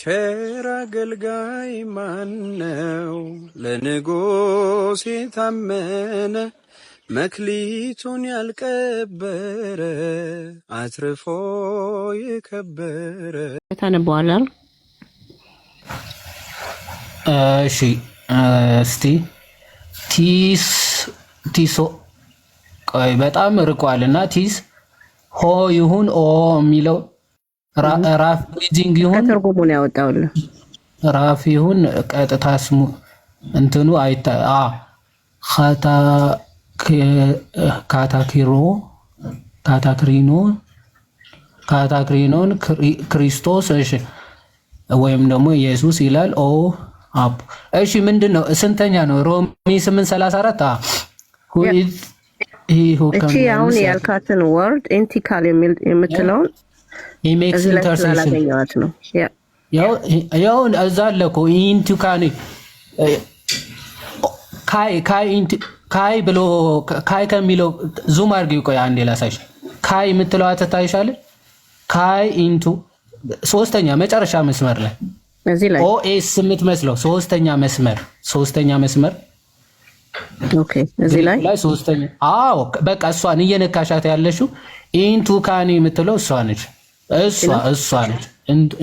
ቸር አገልጋይ ማነው? ለንጉሥ የታመነ መክሊቱን ያልቀበረ አትርፎ የከበረ። ታነባዋለህ? እሺ እስቲ ቲሶ ቆይ በጣም ርቋልና ቲስ ሆ ይሁን ኦ የሚለው ራፍ ሪዲንግ ይሁን ከተርጉሙን ያወጣውልህ ራፍ ይሁን ቀጥታ ስሙ እንትኑ አይታ ካታክሪኖን ክርስቶስ እሺ ወይም ደግሞ ኢየሱስ ይላል ኦ አብ እሺ ምንድነው ስንተኛ ነው ሮሚ 8:34 who is he who can አሁን ያልካትን ወርድ ኢንቲካል የምትለውን he makes intercession ነው ያው አዛለኮ ኢንቲካኒ ካይ ብሎ ካይ ከሚለው ዙም አድርጊው ቆይ አንዴ ላሳይሽ ካይ የምትለው አተታይሻለ ካይ ኢንቱ ሶስተኛ መጨረሻ መስመር ላይ እዚህ ላይ ኦኤስ የምትመስለው ሶስተኛ መስመር ኦኬ እዚህ ላይ ሶስተኛ አዎ በቃ እሷን እየነካሻት ያለሽው ኢንቱ ካኒ የምትለው እሷ ነች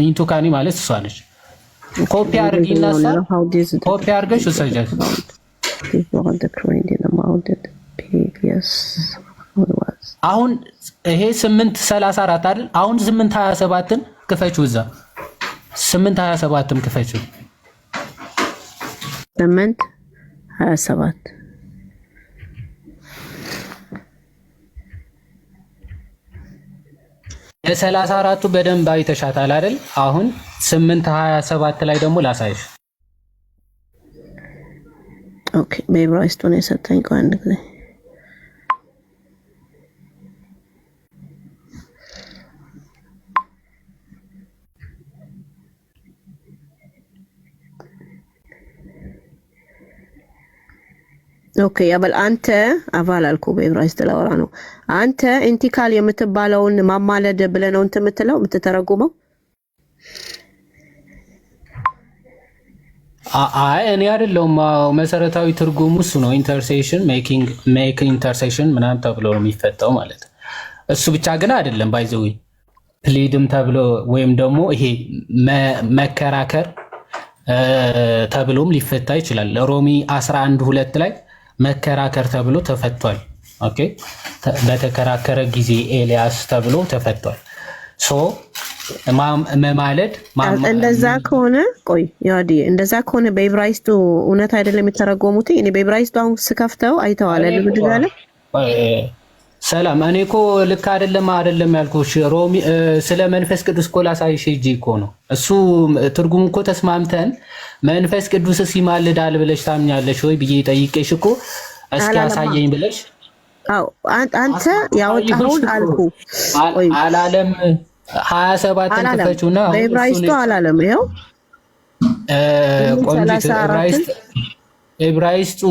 ኢንቱ ካኒ ማለት እሷ ነች ኮፒ አድርጊና ኮፒ አድርገሽ ውሰጃት አሁን ይሄ 8:34 አይደል አሁን 8:27ን ክፈችው እዛ 8:27ም ክፈችው 8:27 የ34ቱ በደንብ አይተሻታል አይደል አሁን 8:27 ላይ ደግሞ ላሳይሽ ኦኬ በዕብራይስጡ ነው የሰጠኝ ቆይ አንድ ጊዜ ኦኬ ያበል አንተ አቫል አልኩ በዕብራይስጥ ላወራ ነው አንተ ኢንቲካል የምትባለውን ማማለድ ብለህ ነው እንት የምትለው የምትተረጉመው አይ እኔ አይደለም መሰረታዊ ትርጉሙ እሱ ነው ኢንተርሴሽን ሜክ ኢንተርሴሽን ምናምን ተብሎ ነው የሚፈታው ማለት እሱ ብቻ ግን አይደለም ባይዘው ፕሊድም ተብሎ ወይም ደግሞ ይሄ መከራከር ተብሎም ሊፈታ ይችላል ሮሚ 11:2 ላይ መከራከር ተብሎ ተፈቷል ኦኬ በተከራከረ ጊዜ ኤልያስ ተብሎ ተፈቷል ሶ መማለድ እንደዛ ከሆነ ቆይ ያዲ እንደዛ ከሆነ በዕብራይስጡ እውነት አይደለም የተረጎሙት እኔ በዕብራይስጡ አሁን ስከፍተው አይተዋል ለምንድነው ሰላም እኔ እኮ ልክ አይደለም ያልኩሽ ሮሚ ስለ መንፈስ ቅዱስ እኮ ላሳይሽ እጂ እኮ ነው እሱ ትርጉም እኮ ተስማምተን መንፈስ ቅዱስ ሲማልዳል ብለሽ ታምኛለሽ ወይ ብዬ ጠይቄሽ እኮ እስኪ ያሳየኝ ብለሽ አው አንተ ያወጣውን አልኩ አላለም 27ን ተፈቹና በዕብራይስጡ አላለም ይሄው ቆንጆ ዕብራይስጡ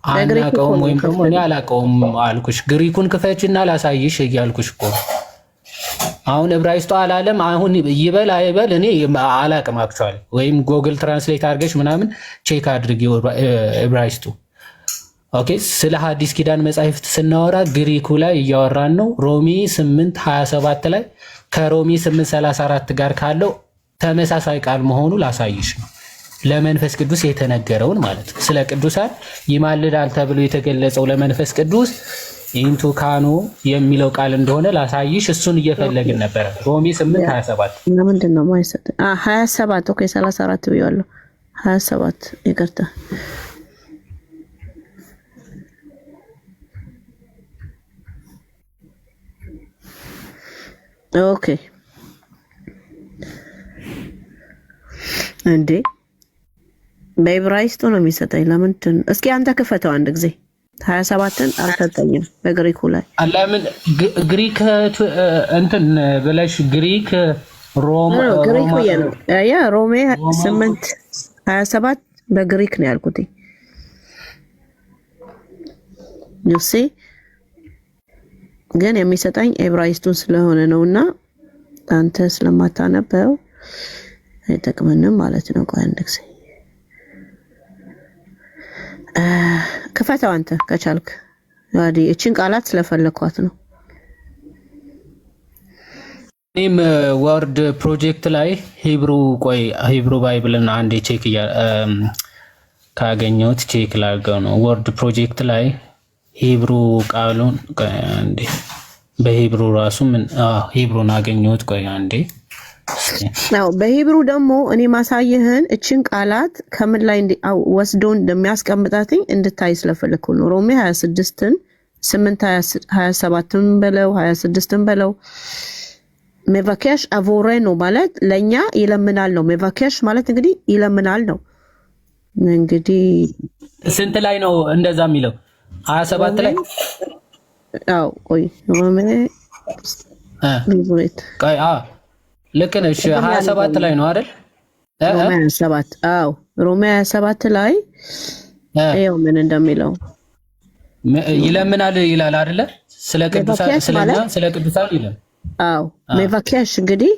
አናቀውም ወይም ደግሞ እኔ አላቀውም አልኩሽ ግሪኩን ክፈችና ላሳይሽ እያልኩሽ እኮ አሁን ዕብራይስጡ አላለም አሁን ይበል አይበል እኔ አላቅም አክቹአሊ ወይም ጉግል ትራንስሌት አድርገሽ ምናምን ቼክ አድርጊ ዕብራይስጡ ኦኬ ስለ ሐዲስ ኪዳን መጻሕፍት ስናወራ ግሪኩ ላይ እያወራን ነው ሮሚ 8:27 ላይ ከሮሚ 8:34 ጋር ካለው ተመሳሳይ ቃል መሆኑ ላሳይሽ ነው ለመንፈስ ቅዱስ የተነገረውን ማለት ስለ ቅዱሳን ይማልዳል ተብሎ የተገለጸው ለመንፈስ ቅዱስ ኢንቱካኖ የሚለው ቃል እንደሆነ ላሳይሽ እሱን እየፈለግን ነበር ሮሚ 8:27 ምንድነው ማይሰጥ 27 ኦኬ 34 ቢያለው 27 ይቅርታ ኦኬ እንዴ በዕብራይስጡ ነው የሚሰጠኝ ለምንድን እስኪ አንተ ክፈተው አንድ ጊዜ 27ን አልሰጠኝም በግሪኩ ላይ ለምን ግሪክ እንትን ብለሽ ግሪክ ግሪኩ ያ ሮሜ 8:27 በግሪክ ነው ያልኩት ዩሲ ግን የሚሰጠኝ ዕብራይስጡን ስለሆነ ነውና አንተ ስለማታነበው አይጠቅመንም ማለት ነው። ቆይ አንድ ጊዜ ክፈተው አንተ ከቻልክ። ያዲ እቺን ቃላት ስለፈለኳት ነው። እኔም ወርድ ፕሮጀክት ላይ ሂብሩ ባይብልን አንዴ ቼክ ካገኘሁት ቼክ ላድርገው ነው። ወርድ ፕሮጀክት ላይ ሂብሩ ቃሉን አንዴ በሂብሩ ራሱ ምን ሂብሩን አገኘሁት። ቆይ አንዴ ነው በሂብሩ ደግሞ እኔ ማሳየህን እችን ቃላት ከምን ላይ ወስዶ እንደሚያስቀምጣት እንድታይ ስለፈለኩ ነው። ሮሜ 26ን 8:27ን በለው 26ን በለው ሜቫኬሽ አቮሬኖ ማለት ለኛ ይለምናል ነው። ሜቫኬሽ ማለት እንግዲህ ይለምናል ነው። እንግዲህ ስንት ላይ ነው እንደዛ የሚለው? 27 ላይ ቆይ ሮሜ ቆይ ልክ ነሽ። 27 ላይ ነው አይደል? ሮሜ 27 ሮሜ 27 ላይ ይኸው ምን እንደሚለው ይለምናል ይላል አይደለ? ስለ ቅዱሳን ስለ ቅዱሳን ይላል። ሜቫኬሽ እንግዲህ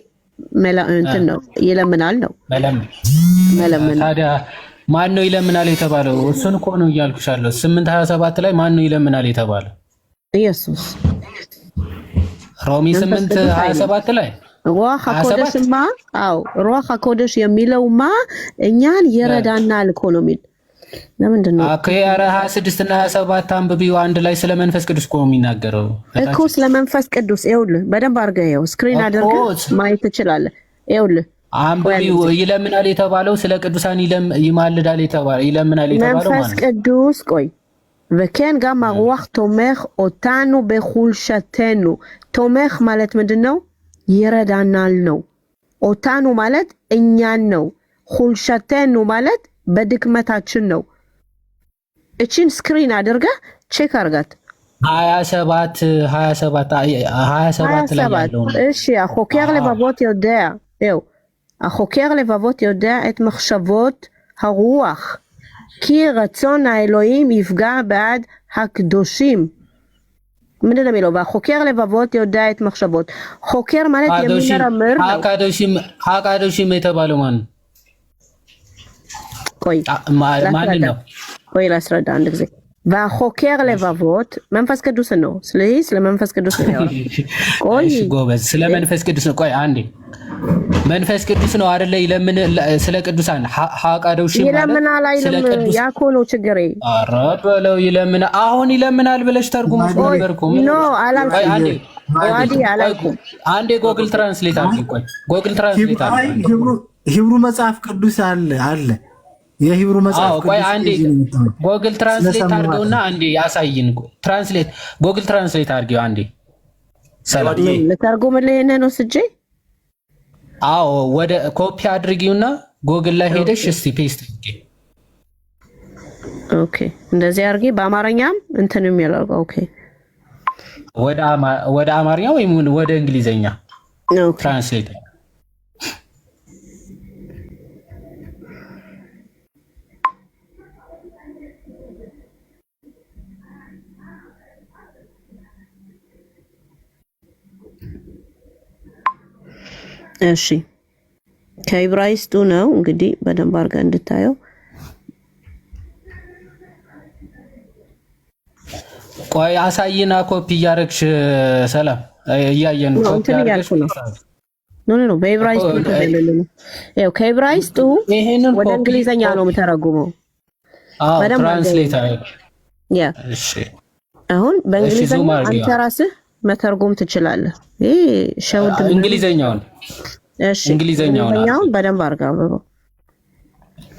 እንትን ነው ይለምናል ነው። መለመን ታዲያ ማን ነው ይለምናል የተባለው? እሱን እኮ ነው እያልኩሻለሁ። 8:27 ላይ ማን ነው ይለምናል የተባለው? ኢየሱስ። ሮሜ 8:27 ላይ ሩህ አኮደሽማ ሩህ አኮደሽ የሚለውማ እኛን ይረዳናል እኮ ነው የሚል። ለምንድን ነው አከ 26 እና 27 አንብቢው አንድ ላይ ስለ መንፈስ ቅዱስ እኮ የሚናገረው እኮ ስለ መንፈስ ቅዱስ። ይኸውልህ በደንብ አድርገህ ይኸው ስክሪን አድርገህ ማየት ትችላለህ። ይኸውልህ አንብቢው። ይለምናል የተባለው ስለ ቅዱሳን ይማልዳል የተባለው ይለምናል የተባለው መንፈስ ቅዱስ። ቆይ וכן גם הרוח תומך אותנו בחולשתנו. תומך ማለት ምንድነው? ይረዳናል ነው። ኦታኑ ማለት እኛን ነው። ሁልሸተኑ ማለት በድክመታችን ነው። እቺን ስክሪን አድርገህ ቼክ አርጋት። 27 ላይ ያለው እሺ። החוקר לבבות יודע, החוקר לבבות יודע את מחשבות הרוח, כי רצון האלוהים יפגע בעד הקדושים. ምንድን ነው የሚለው? והחוקר לבבות יודע את מחשבות. חוקר ማለት የሚመረምር ነው። ሀቃዶሽም የተባለው ማን ነው? ቆይ ማን ነው? ቆይ ላስረዳ አንድ ጊዜ። והחוקר לבבות መንፈስ ቅዱስ ነው። ስለዚህ ስለ መንፈስ ቅዱስ ነው። ቆይ ጎበዝ፣ ስለ መንፈስ ቅዱስ ነው። ቆይ አንዴ መንፈስ ቅዱስ ነው አይደለ? ይለምን ስለ ቅዱሳን ሀቃዶሽም ይለምናል አይልም? ያኮ ነው ችግሬ። ኧረ በለው ይለምና። አሁን ይለምናል ብለሽ ተርጉም ነበርኩ። ኖ አላልኩም። አላልኩም። አንዴ ጎግል ትራንስሌት አድርጊ። ቆይ ጎግል ትራንስሌት አድርጊ። ሂብሩ መጽሐፍ ቅዱስ አለ የሂብሩ መጽሐፍ ቅዱስ። ቆይ አንዴ ጎግል ትራንስሌት አድርገውና አንዴ ያሳይን። ትራንስሌት ጎግል ትራንስሌት አድርጊው አንዴ። ሰላም ለተርጉምልህ ነው ስጄ። ወደ ኮፒ አድርጊውና ጎግል ላይ ሄደሽ እስቲ ፔስት አድርጊ። ኦኬ እንደዚህ አድርጊ። በአማርኛም እንትንም ይላል። ኦኬ ወደ አማርኛ ወይም ወደ እንግሊዘኛ ትራንስሌት። እሺ ከዕብራይስጡ ነው እንግዲህ በደንብ አድርጋ እንድታየው። ቆይ አሳይና ኮፒ እያደረግሽ ሰላም እያየን ኮፒ አድርገሽ ኖ በዕብራይስጡ ነው። ያው ከዕብራይስጡ ወደ እንግሊዘኛ ነው የምተረጉመው። ትራንስሌት እሺ አሁን በእንግሊዘኛ አንተ ራስህ መተርጎም ትችላለህ። ይሄ ሸውድ እንግሊዘኛውን እንግሊዘኛውን በደንብ አድርጋ አብረው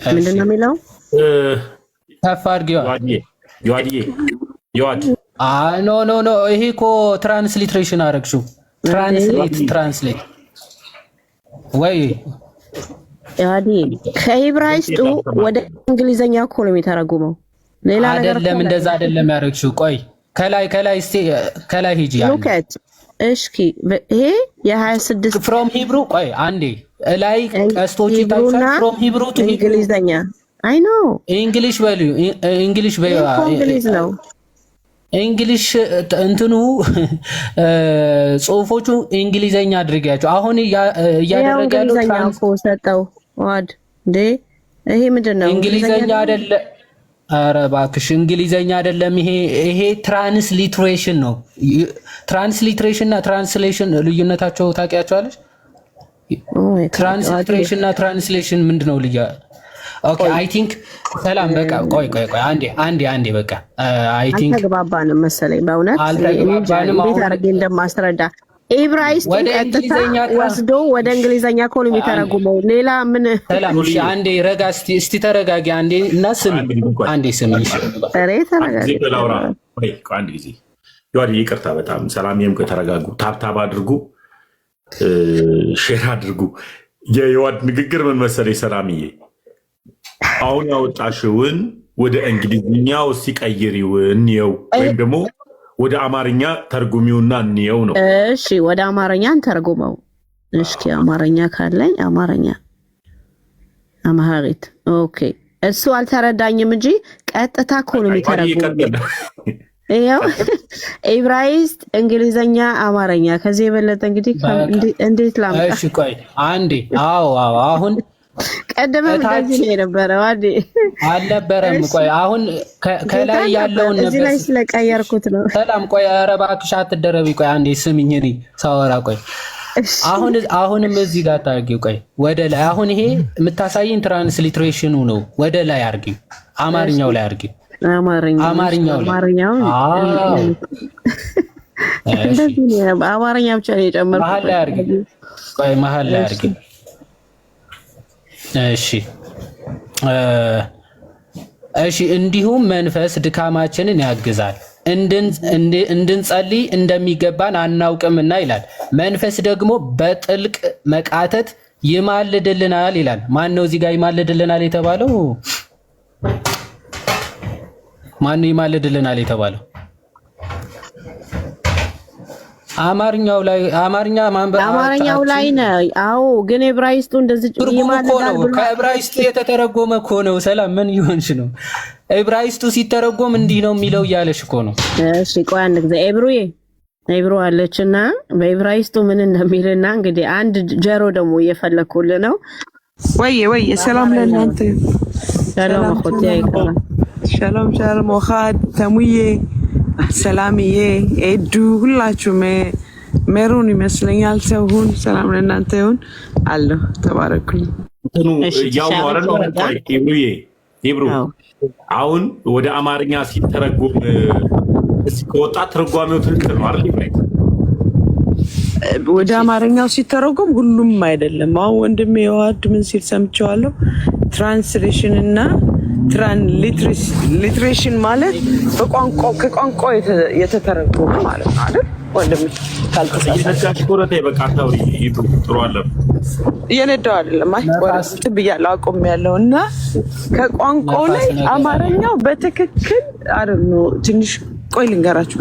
ምንድን ነው የሚለው? ከፍ አድርጊው። ኖ ይሄ እኮ ትራንስሊትሬሽን አደረግሽው። ትራንስሌት ወይ ያዲ ከዕብራይስጡ ወደ እንግሊዘኛ እኮ ነው የሚተረጉመው። ሌላ ነገር አይደለም። እንደዛ አይደለም ያደረግሽው። ቆይ ከላይ እስቲ ከላይ ሂጂ። እሺ ይሄ የ26 ፍሮም ሂብሩ። ቆይ አንዴ ላይ ቀስቶች ይታያል። ፍሮም ሂብሩ ቱ እንግሊዘኛ። አይ ኖ እንግሊሽ በሉ። እንግሊሽ ነው። እንግሊሽ እንትኑ ጽሁፎቹ እንግሊዘኛ አድርጊያቸው። አሁን እያደረገ ያለው ዋድ እንዴ ይሄ ምንድነው? እንግሊዘኛ አይደለ? ኧረ እባክሽ እንግሊዘኛ አይደለም ይሄ ትራንስሊትሬሽን ነው። ትራንስሊትሬሽን እና ትራንስሌሽን ልዩነታቸው ታውቂያቸዋለሽ? ትራንስሊትሬሽን እና ትራንስሌሽን ምንድነው ልያ? ኦኬ አይ ቲንክ ሰላም በቃ ቆይ አንዴ በቃ አይ ቲንክ አልተግባባንም መሰለኝ በእውነት እንዴት አድርጌ እንደማስረዳ ኤብራይስጥ ቀጥታ ወስዶ ወደ እንግሊዘኛ ኮን የሚተረጉመው ሌላ ምን ሰላም እሺ አንዴ ረጋ እስቲ ተረጋጊ አንዴ እና ስም አንዴ ስም እሺ ተረጋጊ አንድ ጊዜ ይዋዲ ይቅርታ በጣም ሰላምዬም ከተረጋጉ ታብታብ አድርጉ ሼር አድርጉ የይዋድ ንግግር ምን መሰለኝ ሰላምዬ አሁን ያወጣሽውን ወደ እንግሊዝኛው ሲቀይሪውን ነው ወይም ደግሞ ወደ አማርኛ ተርጉሚውና እንየው ነው። እሺ ወደ አማርኛ ተርጉመው። እስኪ አማርኛ ካለኝ አማርኛ አማሃሪት ኦኬ። እሱ አልተረዳኝም እንጂ ቀጥታ እኮ ነው የሚተረጉመው። ይሄው ኤብራይስጥ፣ እንግሊዘኛ፣ አማርኛ ከዚህ የበለጠ እንግዲህ እንዴት ላምጣ? እሺ ቆይ አንዴ አዎ አሁን ቀደም እንደዚህ ነው የነበረው አይደል? አልነበረም። ቆይ አሁን ከላይ ያለውን ነበር እዚህ ላይ ስለቀየርኩት ነው። ሰላም ቆይ ኧረ እባክሽ አትደረቢ። ቆይ አንዴ ስሚኝ እኔ ሳወራ ቆይ አሁንም እዚህ ጋር ታርጊው። ቆይ ወደ ላይ አሁን ይሄ የምታሳይኝ ትራንስሊትሬሽኑ ነው። ወደ ላይ አርጊው፣ አማርኛው ላይ አርጊው። አማርኛው እንደዚህ ነው። አማርኛ ብቻ ነው የጨመርኩት። መሀል ላይ አርጊው። ቆይ መሀል ላይ አርጊው። እሺ እንዲሁም መንፈስ ድካማችንን ያግዛል እንድንጸልይ እንደሚገባን አናውቅምና ይላል። መንፈስ ደግሞ በጥልቅ መቃተት ይማልድልናል ይላል። ማን ነው እዚህ ጋር ይማልድልናል የተባለው? ማን ነው ይማልድልናል የተባለው? አማርኛው ላይ ነው። አዎ ግን ኤብራይስጡ እንደዚህ ይማልዳል ብሎ ከኤብራይስጡ የተተረጎመ እኮ ነው። ሰላም ምን ይሆንሽ ነው? ኤብራይስጡ ሲተረጎም እንዲህ ነው የሚለው እያለሽ እኮ ነው። እሺ ቆይ አንድ ጊዜ ኤብሩ አለችና በኤብራይስጡ ምን እንደሚልና እንግዲህ አንድ ጀሮ ደግሞ እየፈለኩልህ ነው። ወይ ሰላም ለእናንተ። ሰላም አخوتي አይቀርም። ሻሎም ወኻድ ተሙዬ ሰላምዬ ኤዱ ሁላችሁም ሜሩን ይመስለኛል። ሰውን ሰላም ለእናንተ ይሁን አለሁ። ተባረኩልኝ። ያው ማለት ነው። ኢብሩ አሁን ወደ አማርኛ ሲተረጎም ከወጣ ትርጓሜው ትክክል ነው አይደል? ወደ አማርኛው ሲተረጎም ሁሉም አይደለም። አሁን ወንድሜ የዋድ ምን ሲል ሰምቼዋለሁ። ትራንስሌሽን እና ሊትሬሽን ማለት ከቋንቋ የተተረጎመ ማለት ነው አይደል? ወንድሜ ካልተሳሳትኩ ኮረቴ በቃ ታውሪ ጥሩ አለ እየነዳው አይደለም። አይ ወርጥ ብያለሁ አቆሚያለሁ እና ከቋንቋው ላይ አማርኛው በትክክል አይደል ነው። ትንሽ ቆይ ልንገራችሁ።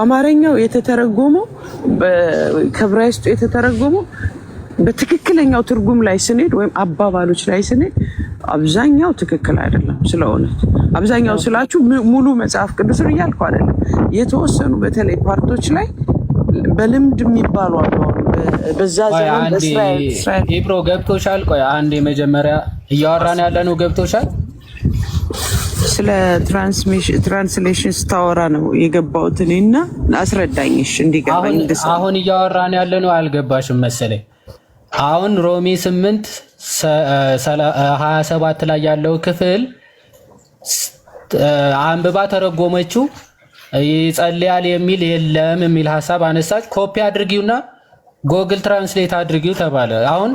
አማርኛው የተተረጎመው ከዕብራይስጡ የተተረጎመው በትክክለኛው ትርጉም ላይ ስንሄድ ወይም አባባሎች ላይ ስንሄድ አብዛኛው ትክክል አይደለም። ስለሆነች አብዛኛው ስላችሁ ሙሉ መጽሐፍ ቅዱስን እያልኩ አይደለም። የተወሰኑ በተለይ ፓርቶች ላይ በልምድ የሚባሉ አሉ። በዛ ዘመን በእስራኤል ኢብሮ ገብቶሻል? ቆይ አንዴ መጀመሪያ እያወራን ያለነው ገብቶሻል? ስለ ትራንስሌሽን ስታወራ ነው የገባሁት እኔና አስረዳኝሽ እንዲገባኝ። አሁን እያወራን ያለነው አልገባሽም መሰለኝ። አሁን ሮሜ 8:27 ላይ ያለው ክፍል አንብባ ተረጎመችው። ይጸልያል የሚል የለም የሚል ሐሳብ አነሳች። ኮፒ አድርጊውና ጎግል ትራንስሌት አድርጊው ተባለ። አሁን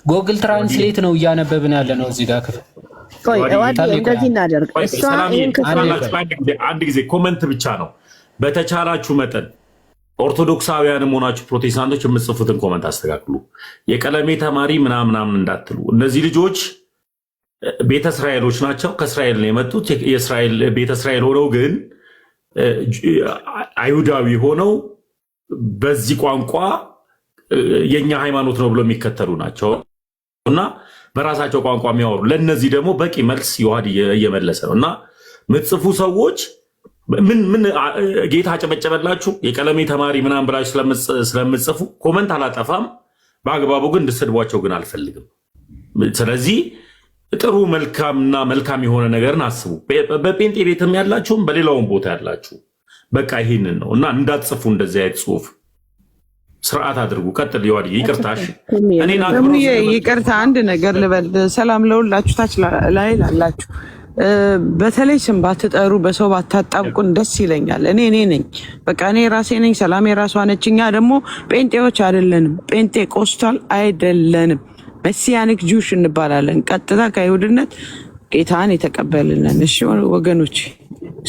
ጎግል ትራንስሌት ነው እያነበብን ያለ ነው እዚህ ጋር ክፍል። ቆይ እንደዚህ እናደርግ። አንድ ጊዜ ኮመንት ብቻ ነው። በተቻላችሁ መጠን ኦርቶዶክሳውያንም ሆናችሁ ፕሮቴስታንቶች የምትጽፉትን ኮመንት አስተካክሉ። የቀለሜ ተማሪ ምናምን እንዳትሉ። እነዚህ ልጆች ቤተ እስራኤሎች ናቸው። ከእስራኤል ነው የመጡት። የእስራኤል ቤተ እስራኤል ሆነው ግን አይሁዳዊ ሆነው በዚህ ቋንቋ የኛ ሃይማኖት ነው ብሎ የሚከተሉ ናቸው እና በራሳቸው ቋንቋ የሚያወሩ ለነዚህ ደግሞ በቂ መልስ ይዋድ እየመለሰ ነው። እና ምትጽፉ ሰዎች ምን ጌታ አጨበጨበላችሁ የቀለሜ ተማሪ ምናምን ብላችሁ ስለምትጽፉ ኮመንት አላጠፋም። በአግባቡ ግን እንድትሰድቧቸው ግን አልፈልግም። ስለዚህ ጥሩ መልካምና መልካም የሆነ ነገርን አስቡ። በጴንጤ ቤትም ያላችሁም በሌላውም ቦታ ያላችሁ በቃ ይሄንን ነው እና እንዳትጽፉ እንደዚህ አይነት ጽሁፍ ስርዓት አድርጉ። ቀጥል ይዋል ይቅርታሽ እኔና ይቅርታ አንድ ነገር ልበል። ሰላም ለሁላችሁ ታች ላይ ላላችሁ በተለይ ስም ባትጠሩ በሰው ባታጣብቁን ደስ ይለኛል። እኔ ነኝ በቃ እኔ ራሴ ነኝ። ሰላም የራሷ ነች። እኛ ደግሞ ጴንጤዎች አይደለንም፣ ጴንጤቆስታል አይደለንም፣ መሲያኒክ ጁሽ እንባላለን። ቀጥታ ከይሁድነት ጌታን የተቀበልንን። እሺ ወገኖች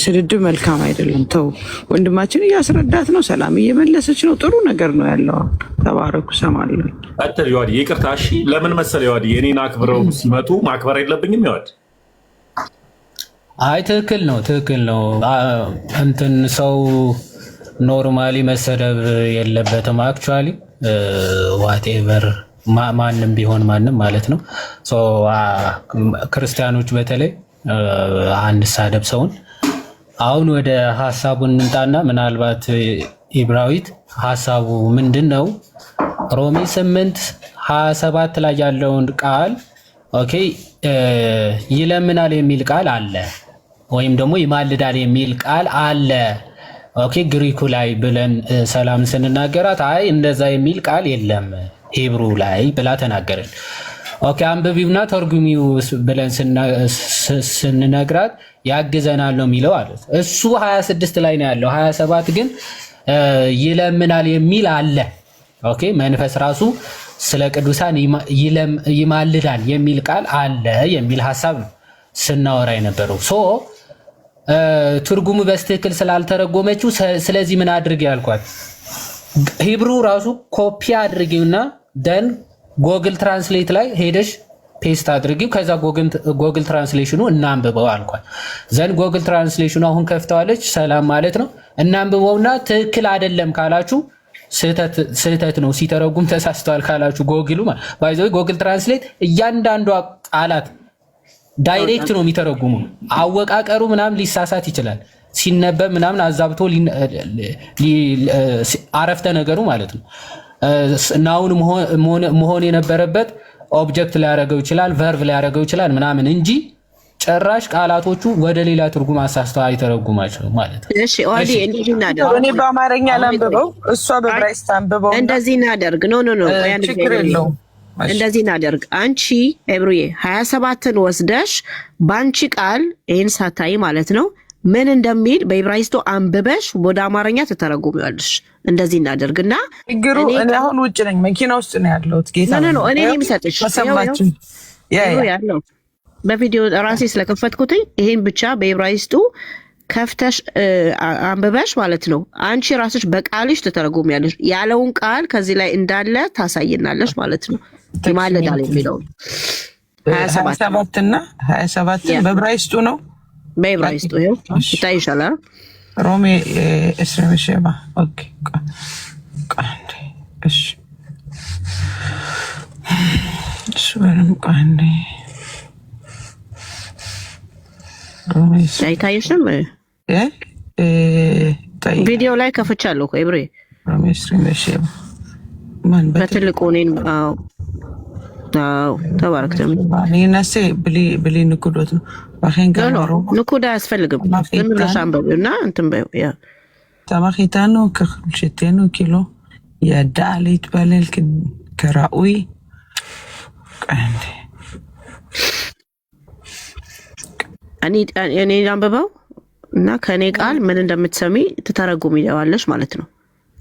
ስድድብ መልካም አይደለም። ተው ወንድማችን እያስረዳት ነው። ሰላም እየመለሰች ነው። ጥሩ ነገር ነው ያለው። ተባረኩ። ሰማለሁ። ቀጥል ይዋል ይቅርታ። እሺ ለምን መሰለ ይዋል እኔን አክብረው ሲመጡ ማክበር የለብኝም ይዋል። አይ ትክክል ነው። እንትን ሰው ኖርማሊ መሰደብ የለበትም። አክቹዋሊ ዋቴቨር ማንም ቢሆን ማንም ማለት ነው። ክርስቲያኖች በተለይ አንሳደብ ሰውን። አሁን ወደ ሀሳቡን እንምጣና ምናልባት ኢብራዊት ሀሳቡ ምንድን ነው? ሮሜ 8:27 ላይ ያለውን ቃል ኦኬ ይለምናል የሚል ቃል አለ፣ ወይም ደግሞ ይማልዳል የሚል ቃል አለ። ኦኬ ግሪኩ ላይ ብለን ሰላም ስንናገራት አይ እንደዛ የሚል ቃል የለም ሂብሩ ላይ ብላ ተናገረች። ኦኬ አንብቢውና ተርጉሚው ብለን ስንነግራት ያግዘናል ነው የሚለው አለ። እሱ 26 ላይ ነው ያለው። 27 ግን ይለምናል የሚል አለ። ኦኬ መንፈስ ራሱ ስለ ቅዱሳን ይማልዳል የሚል ቃል አለ የሚል ሐሳብ ነው ስናወራ የነበረው። ትርጉሙ በስትክክል ስላልተረጎመችው ስለዚህ ምን አድርግ ያልኳት ሂብሩ ራሱ ኮፒ አድርጊውና ደን ጎግል ትራንስሌት ላይ ሄደሽ ፔስት አድርጊው፣ ከዛ ጎግል ትራንስሌሽኑ እናንብበው አልኳት። ዘን ጎግል ትራንስሌሽኑ አሁን ከፍተዋለች። ሰላም ማለት ነው። እናንብበውና ትክክል አይደለም ካላችሁ ስህተት ነው ሲተረጉም ተሳስተዋል ካላችሁ ጎግሉ ባይዘው ጎግል ትራንስሌት እያንዳንዱ ቃላት ዳይሬክት ነው የሚተረጉሙ። አወቃቀሩ ምናምን ሊሳሳት ይችላል ሲነበብ ምናምን አዛብቶ አረፍተ ነገሩ ማለት ነው። ናውን መሆን የነበረበት ኦብጀክት ሊያደርገው ይችላል፣ ቨርብ ሊያደርገው ይችላል ምናምን እንጂ ጭራሽ ቃላቶቹ ወደ ሌላ ትርጉም አሳስተው አይተረጉማቸው ማለት ነው። እሺ ኦዲ እንደዚህ እናደርግ። እኔ በአማርኛ ላንብበው፣ እሷ በዕብራይስጥ አንብበው። እንደዚህ እናደርግ። ኖ ችግር የለውም። እንደዚህ እናደርግ። አንቺ ኤብሩዬ 27ን ወስደሽ ባንቺ ቃል ይሄን ሳታይ ማለት ነው ምን እንደሚል በዕብራይስጡ አንብበሽ ወደ አማርኛ ተተረጉሚዋለሽ። እንደዚህ እናደርግና ችግሩ እኔ አሁን ውጭ ነኝ፣ መኪና ውስጥ ነው ያለሁት። ጌታ ነው እኔ የሚሰጥሽ ያለው በቪዲዮ ራሴ ስለከፈትኩት ይሄን ብቻ በዕብራይስጡ ከፍተሽ አንብበሽ ማለት ነው አንቺ ራስሽ በቃልሽ ተተረጉሚያለሽ። ያለውን ቃል ከዚህ ላይ እንዳለ ታሳይናለሽ ማለት ነው። ይማለዳል የሚለው 27 እና 27 በዕብራይስጡ ነው። በዕብራይስጡ ይሄው ይታይሻል። ሮሜ 27 ኦኬ። እሺ ቃንዴ አይታይሽም? ቪዲዮ ላይ ከፍቻለሁ እኮ ኤብሬ በትልቁ እኔን ተባረክ ነሴ ብሊ ንኩዶት ነው ንኩዳ አያስፈልግም። ዝም ብለሽ አንበቢው እና እንትን በይው። ተማኺታኑ ከሽቴኑ ኪሎ የዳዕ ሊትበለል ከራኡይ እኔ አንብበው እና ከእኔ ቃል ምን እንደምትሰሚ ትተረጉሚዋለሽ ማለት ነው።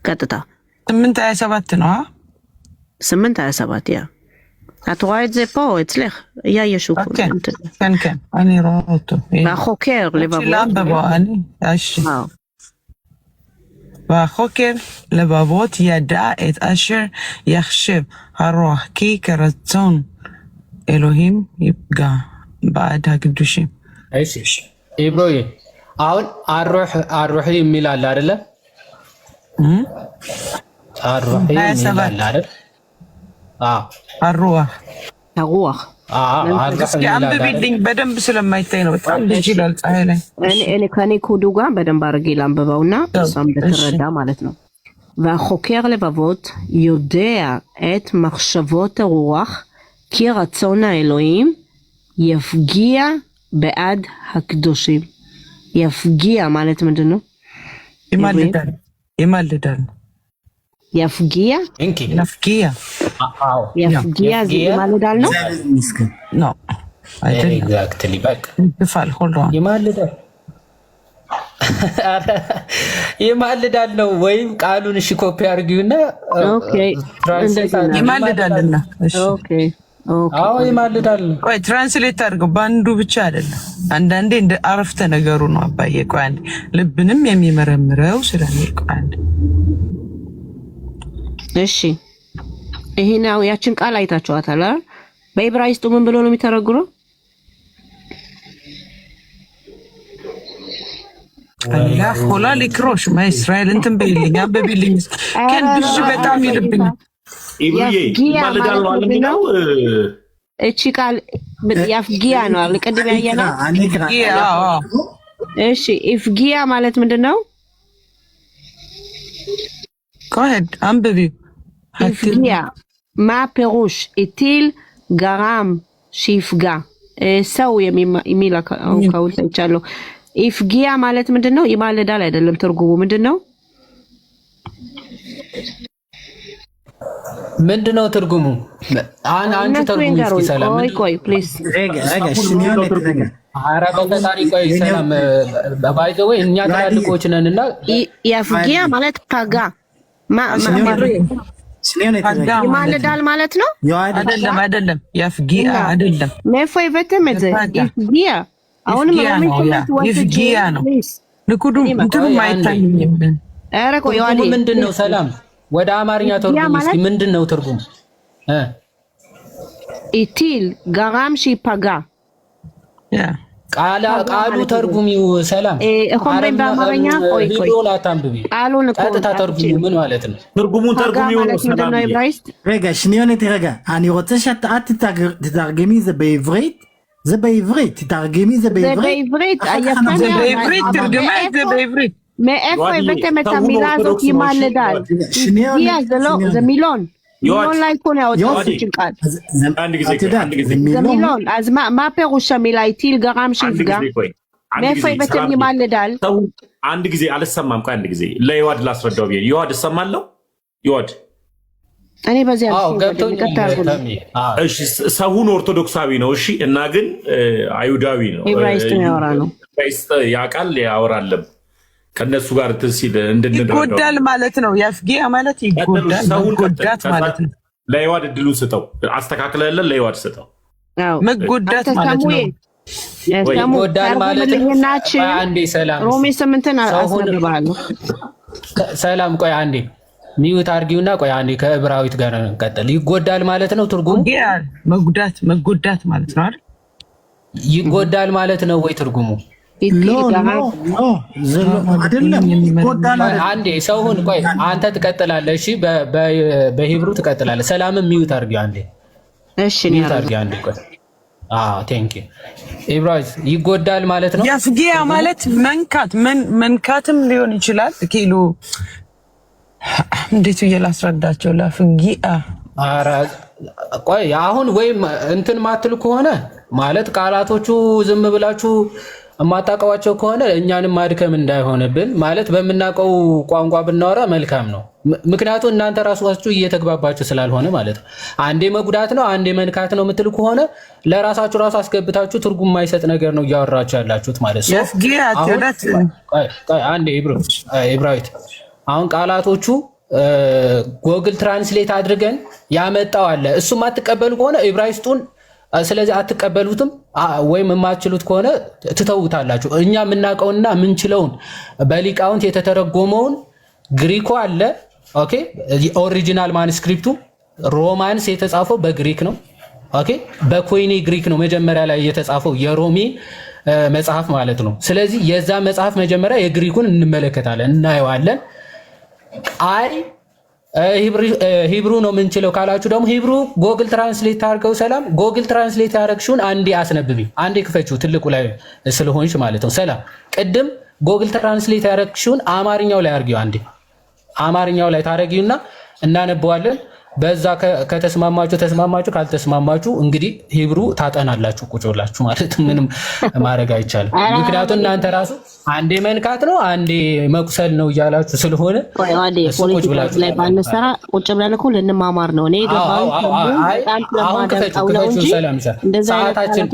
ቀጥታ 8:27 ነው 8:27 ያ አትዋይት ዘ ፖት ለህ ያየሽው ከን እኔ ሮቶ ባኾከር ባኾከር לבבות ידע את אשר יחשב הרוח כי כרצון אלוהים יפגע בעד הקדושים። እሺ ኢብሮዬ አሁን አሩህ የሚል አለ አይደለ? አሩህ የሚል አለ አይደል? አሩህ እስኪ አንብቢልኝ በደንብ ስለማይታይ ነው። በጣም ልጅ ይላል ፀሐይ ላይ። እኔ ከኔ ኮዱ ጋር በደንብ አድርጌ ላንብበውና እሷም ልትረዳ ማለት ነው። והחוקר לבבות יודע את מחשבות הרוח כי רצון האלוהים יפגיע בעד הקדושים. יפגיע ማለት ምንድነው? ይማልዳል יפגיע? יפגיע יפגיע זה ይማልዳል ነው? ነው አይደለም። ኤግዛክትሊ በቃ ይፋል ሆልዶ ይማልዳል ይማልዳል ነው ወይም ቃሉን እሺ ኮፒ አድርጊውና ኦኬ ይማልዳልና እሺ ኦኬ አዎ ይማልዳል። ቆይ ትራንስሌት አድርገው ባንዱ ብቻ አይደለም አንዳንዴ እንደ አረፍተ ነገሩ ነው አባዬ። ቆይ አንዴ ልብንም የሚመረምረው ስለሚቆይ እሺ ይሄ ነው ያችን ቃል አይታችኋታል አይደል? በዕብራይስጡ ምን ብሎ ነው የሚተረጉረው? አላህ ሆላ ሊክሮሽ ማይስራኤል እንትን በይልኝ አበቢልኝ ከንድሽ በጣም ይልብኝ ኢብሩዬ ይማልዳል ነው አለሚናው እቺ ቃል ያፍጊያ ነው አይደል? ቅድም ያየነው እሺ ኢፍጊያ ማለት ምንድነው? ቆይ አንብቢ ኢፍጊያ ማ פירוש ኢቲል ገራም שיפጋ ሰው የሚላካ ካውል ተቻለው ኢፍጊያ ማለት ምንድነው? ይማልዳል አይደለም ትርጉሙ ምንድነው? ምንድነው ትርጉሙ? አንተ ትርጉሙ እስኪ ሰላም ቆይ ፕሊዝ አረ በፈጣሪ ቆይ ሰላም ባይ ዘ ወይ እኛ ታልቆች ነንና ያፍጊያ ማለት ፓጋ ይማልዳል ማለት ነው? አይደለም ያፍጊያ አይደለም ነፎ ይበተመዘ ይፍጊያ አሁን ይፍጊያ ነው ንኩዱ እንትም ማይታኝም። አረ ቆይ ዋሊ ምንድነው ሰላም ወደ አማርኛ ተርጉም እስኪ ምንድነው ትርጉም? ኢቲል ገራም ሺፓጋ ቃሉ ተርጉሚው ሰላም እኮምሬ በአማርኛ ቆይ ቪዲዮን አታንብቢ ቃሉን ቀጥታ ተርጉሚው ምን ማለት ነው? ትርጉሙን ተርጉሚው ነው ሰላም רגע שניונת רגע אני רוצה שאת תתרגמי זה בעברית זה בעברית תתרגמי זה בעברית זה בעברית תרגמה את זה בעברית מאיפה הבאתם את המילה הזאת ימלדל? זה מילון מילון לא יקונה עוד שינקל זה מילון אז מה פירוש המילה איטיל גרם שיפגע? מאיפה הבאתם ימלדל? አንድ ጊዜ አልሰማም ቆይ አንድ ጊዜ ለይዋድ ላስረዳው ብዬ ይዋድ ሰማለው ይዋድ እኔ በዚያ እሺ ሰውን ኦርቶዶክሳዊ ነው እሺ እና ግን አይሁዳዊ ነው ዕብራይስጥ ያወራ ነው ዕብራይስጥ ያቃል ያወራል ከነሱ ጋር ትንሲል እንድንረዳው ይጎዳል ማለት ነው ያፍጊያ ማለት ይጎዳል መጎዳት ማለት ነው ለይዋድ ድሉ ስጠው አስተካክለለ ለይዋድ ስጠው መጎዳት ማለት ነው ይጎዳል ማለት ነው አንዴ ሰላም ሮሜ 8ን አስነብባለሁ ሰላም ቆይ አንዴ ሚውት አርጊውና ቆይ አንዴ ከዕብራዊት ጋር እንቀጥል ይጎዳል ማለት ነው ትርጉሙ መጎዳት ማለት ነው አይደል ይጎዳል ማለት ነው ወይ ትርጉሙ አንዴ ሰውን ቆይ አንተ ትቀጥላለህ እሺ በሂብሩ ትቀጥላለህ ሰላም ሚውት አርጊው አንዴ እሺ ሚውት አርጊው አንዴ ቆይ ቴንክ ዩ ኢብራሂም ይጎዳል ማለት ነው ያፍጊያ ማለት መንካትም ሊሆን ይችላል ኪሎ እንዴት ይላስረዳቸው ለፍጊያ አራ ቆይ አሁን ወይም እንትን ማትል ከሆነ ማለት ቃላቶቹ ዝም ብላችሁ ማጣቀዋቸው ከሆነ እኛንም ማድከም እንዳይሆነብን ማለት በመናቀው ቋንቋ ብናወራ መልካም ነው ምክንያቱም እናንተ ራሳችሁ እየተግባባችሁ ስላልሆነ ማለት ነው አንዴ መጉዳት ነው አንዴ መንካት ነው ምትል ከሆነ ለራሳችሁ ራስ አስገብታችሁ ትርጉም ማይሰጥ ነገር ነው ያወራችሁ ያላችሁት ማለት ነው ያፍጊያ ተረት ቆይ አንዴ ኢብራሂም አሁን ቃላቶቹ ጎግል ትራንስሌት አድርገን ያመጣው አለ እሱም አትቀበሉ ከሆነ ዕብራይስጡን ስለዚህ አትቀበሉትም ወይም የማትችሉት ከሆነ ትተውታላችሁ እኛ የምናውቀውና ምንችለውን በሊቃውንት የተተረጎመውን ግሪኮ አለ ኦኬ ኦሪጂናል ማኑስክሪፕቱ ሮማንስ የተጻፈው በግሪክ ነው ኦኬ በኮይኒ ግሪክ ነው መጀመሪያ ላይ የተጻፈው የሮሚ መጽሐፍ ማለት ነው ስለዚህ የዛ መጽሐፍ መጀመሪያ የግሪኩን እንመለከታለን እናየዋለን አይ ሂብሩ ነው ምንችለው ካላችሁ ደግሞ ሂብሩ ጎግል ትራንስሌት አድርገው ሰላም ጎግል ትራንስሌት ያረክሹን አንዴ አስነብቢ አንዴ ክፈቹ ትልቁ ላይ ስለሆንሽ ማለት ነው ሰላም ቅድም ጎግል ትራንስሌት ያረክሹን አማርኛው ላይ አርጊው አንዴ አማርኛው ላይ ታረጊውና እናነበዋለን በዛ ከተስማማችሁ ተስማማችሁ፣ ካልተስማማችሁ እንግዲህ ሂብሩ ታጠናላችሁ ቁጭ ብላችሁ ማለት ምንም ማድረግ አይቻልም። ምክንያቱም እናንተ ራሱ አንዴ መንካት ነው አንዴ መቁሰል ነው እያላችሁ ስለሆነ ቁጭ ብላችሁ ላይ ባንሰራ ቁጭ ብለን እኮ ልንማማር ነው። እኔ ገባው አሁን ሰዓታችን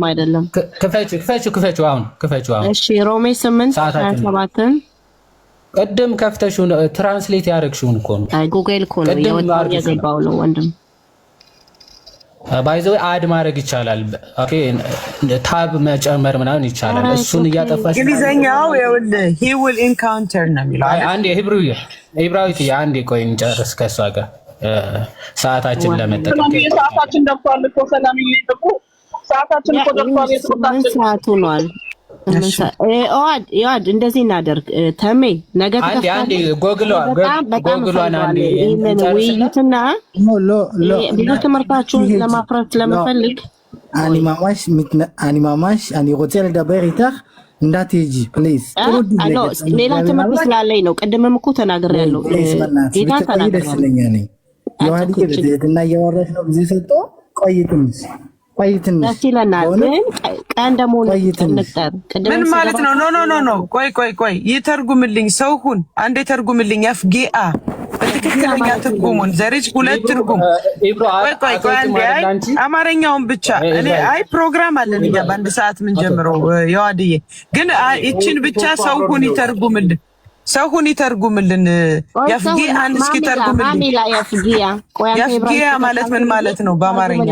አይደለም። ክፈችው አሁን እሺ ሮሜ 8:27 ቀደም ከፍተሽው ትራንስሌት ያደርግሽውን እኮ ነው። አይ ጉግል እኮ ነው ያገባው ነው ወንድም። ባይዘው አድ ማድረግ ይቻላል። ኦኬ ታብ መጨመር ምናምን ይቻላል። እሱን እያጠፋሽ እንግሊዘኛው ይኸውልህ he will encounter ነው የሚለው። አንዴ ሂብራዊት አንዴ ቆይ እንጨርስ ከሷ ጋር ሰዓታችን ለመጠቀም ሰዓታችን ደርሷል እኮ ሰላም ይልቁ ሰዓታችን እኮ ደርሷል። ሰዓቱ ነው። ይዋድ እንደዚህ እናደርግ ተሜ ነገ አንዴ ጎግሏን አንዴ ውይይትና ብዙ ትምህርታችሁን ለማፍራት ስለምፈልግ אני ממש אני רוצה לדבר איתך እንዳትሄጂ ፕሊዝ። ሌላ ትምህርት ስላለኝ ነው። ቅድምም እኮ ተናግሬያለሁ። ጌታ ተናግሬያለሁ። ዮሐንስ በትህትና እያወራሽ ነው። ጊዜ ሰጥቶ ቆይትንስ ምን ማለት ነው? ኖ ቆይ ይተርጉምልኝ። ሰው ሁን አንዴ ተርጉምልኝ። አፍጌአ በትክክለኛ ትርጉሙን ዘርጅ ሁለት ትርጉም። ቆይ አንዴ አማርኛውን ብቻ እኔ ፕሮግራም አለን እኛ በአንድ ሰዓት ምን ጀምረው የዋድዬ ግን እቺን ብቻ ሰው ሁን ይተርጉምልን። ሰው ሁን ይተርጉምልን። ያፍጌአን እስኪ ተርጉምልኝ። ያፍጌአ ማለት ምን ማለት ነው በአማርኛ?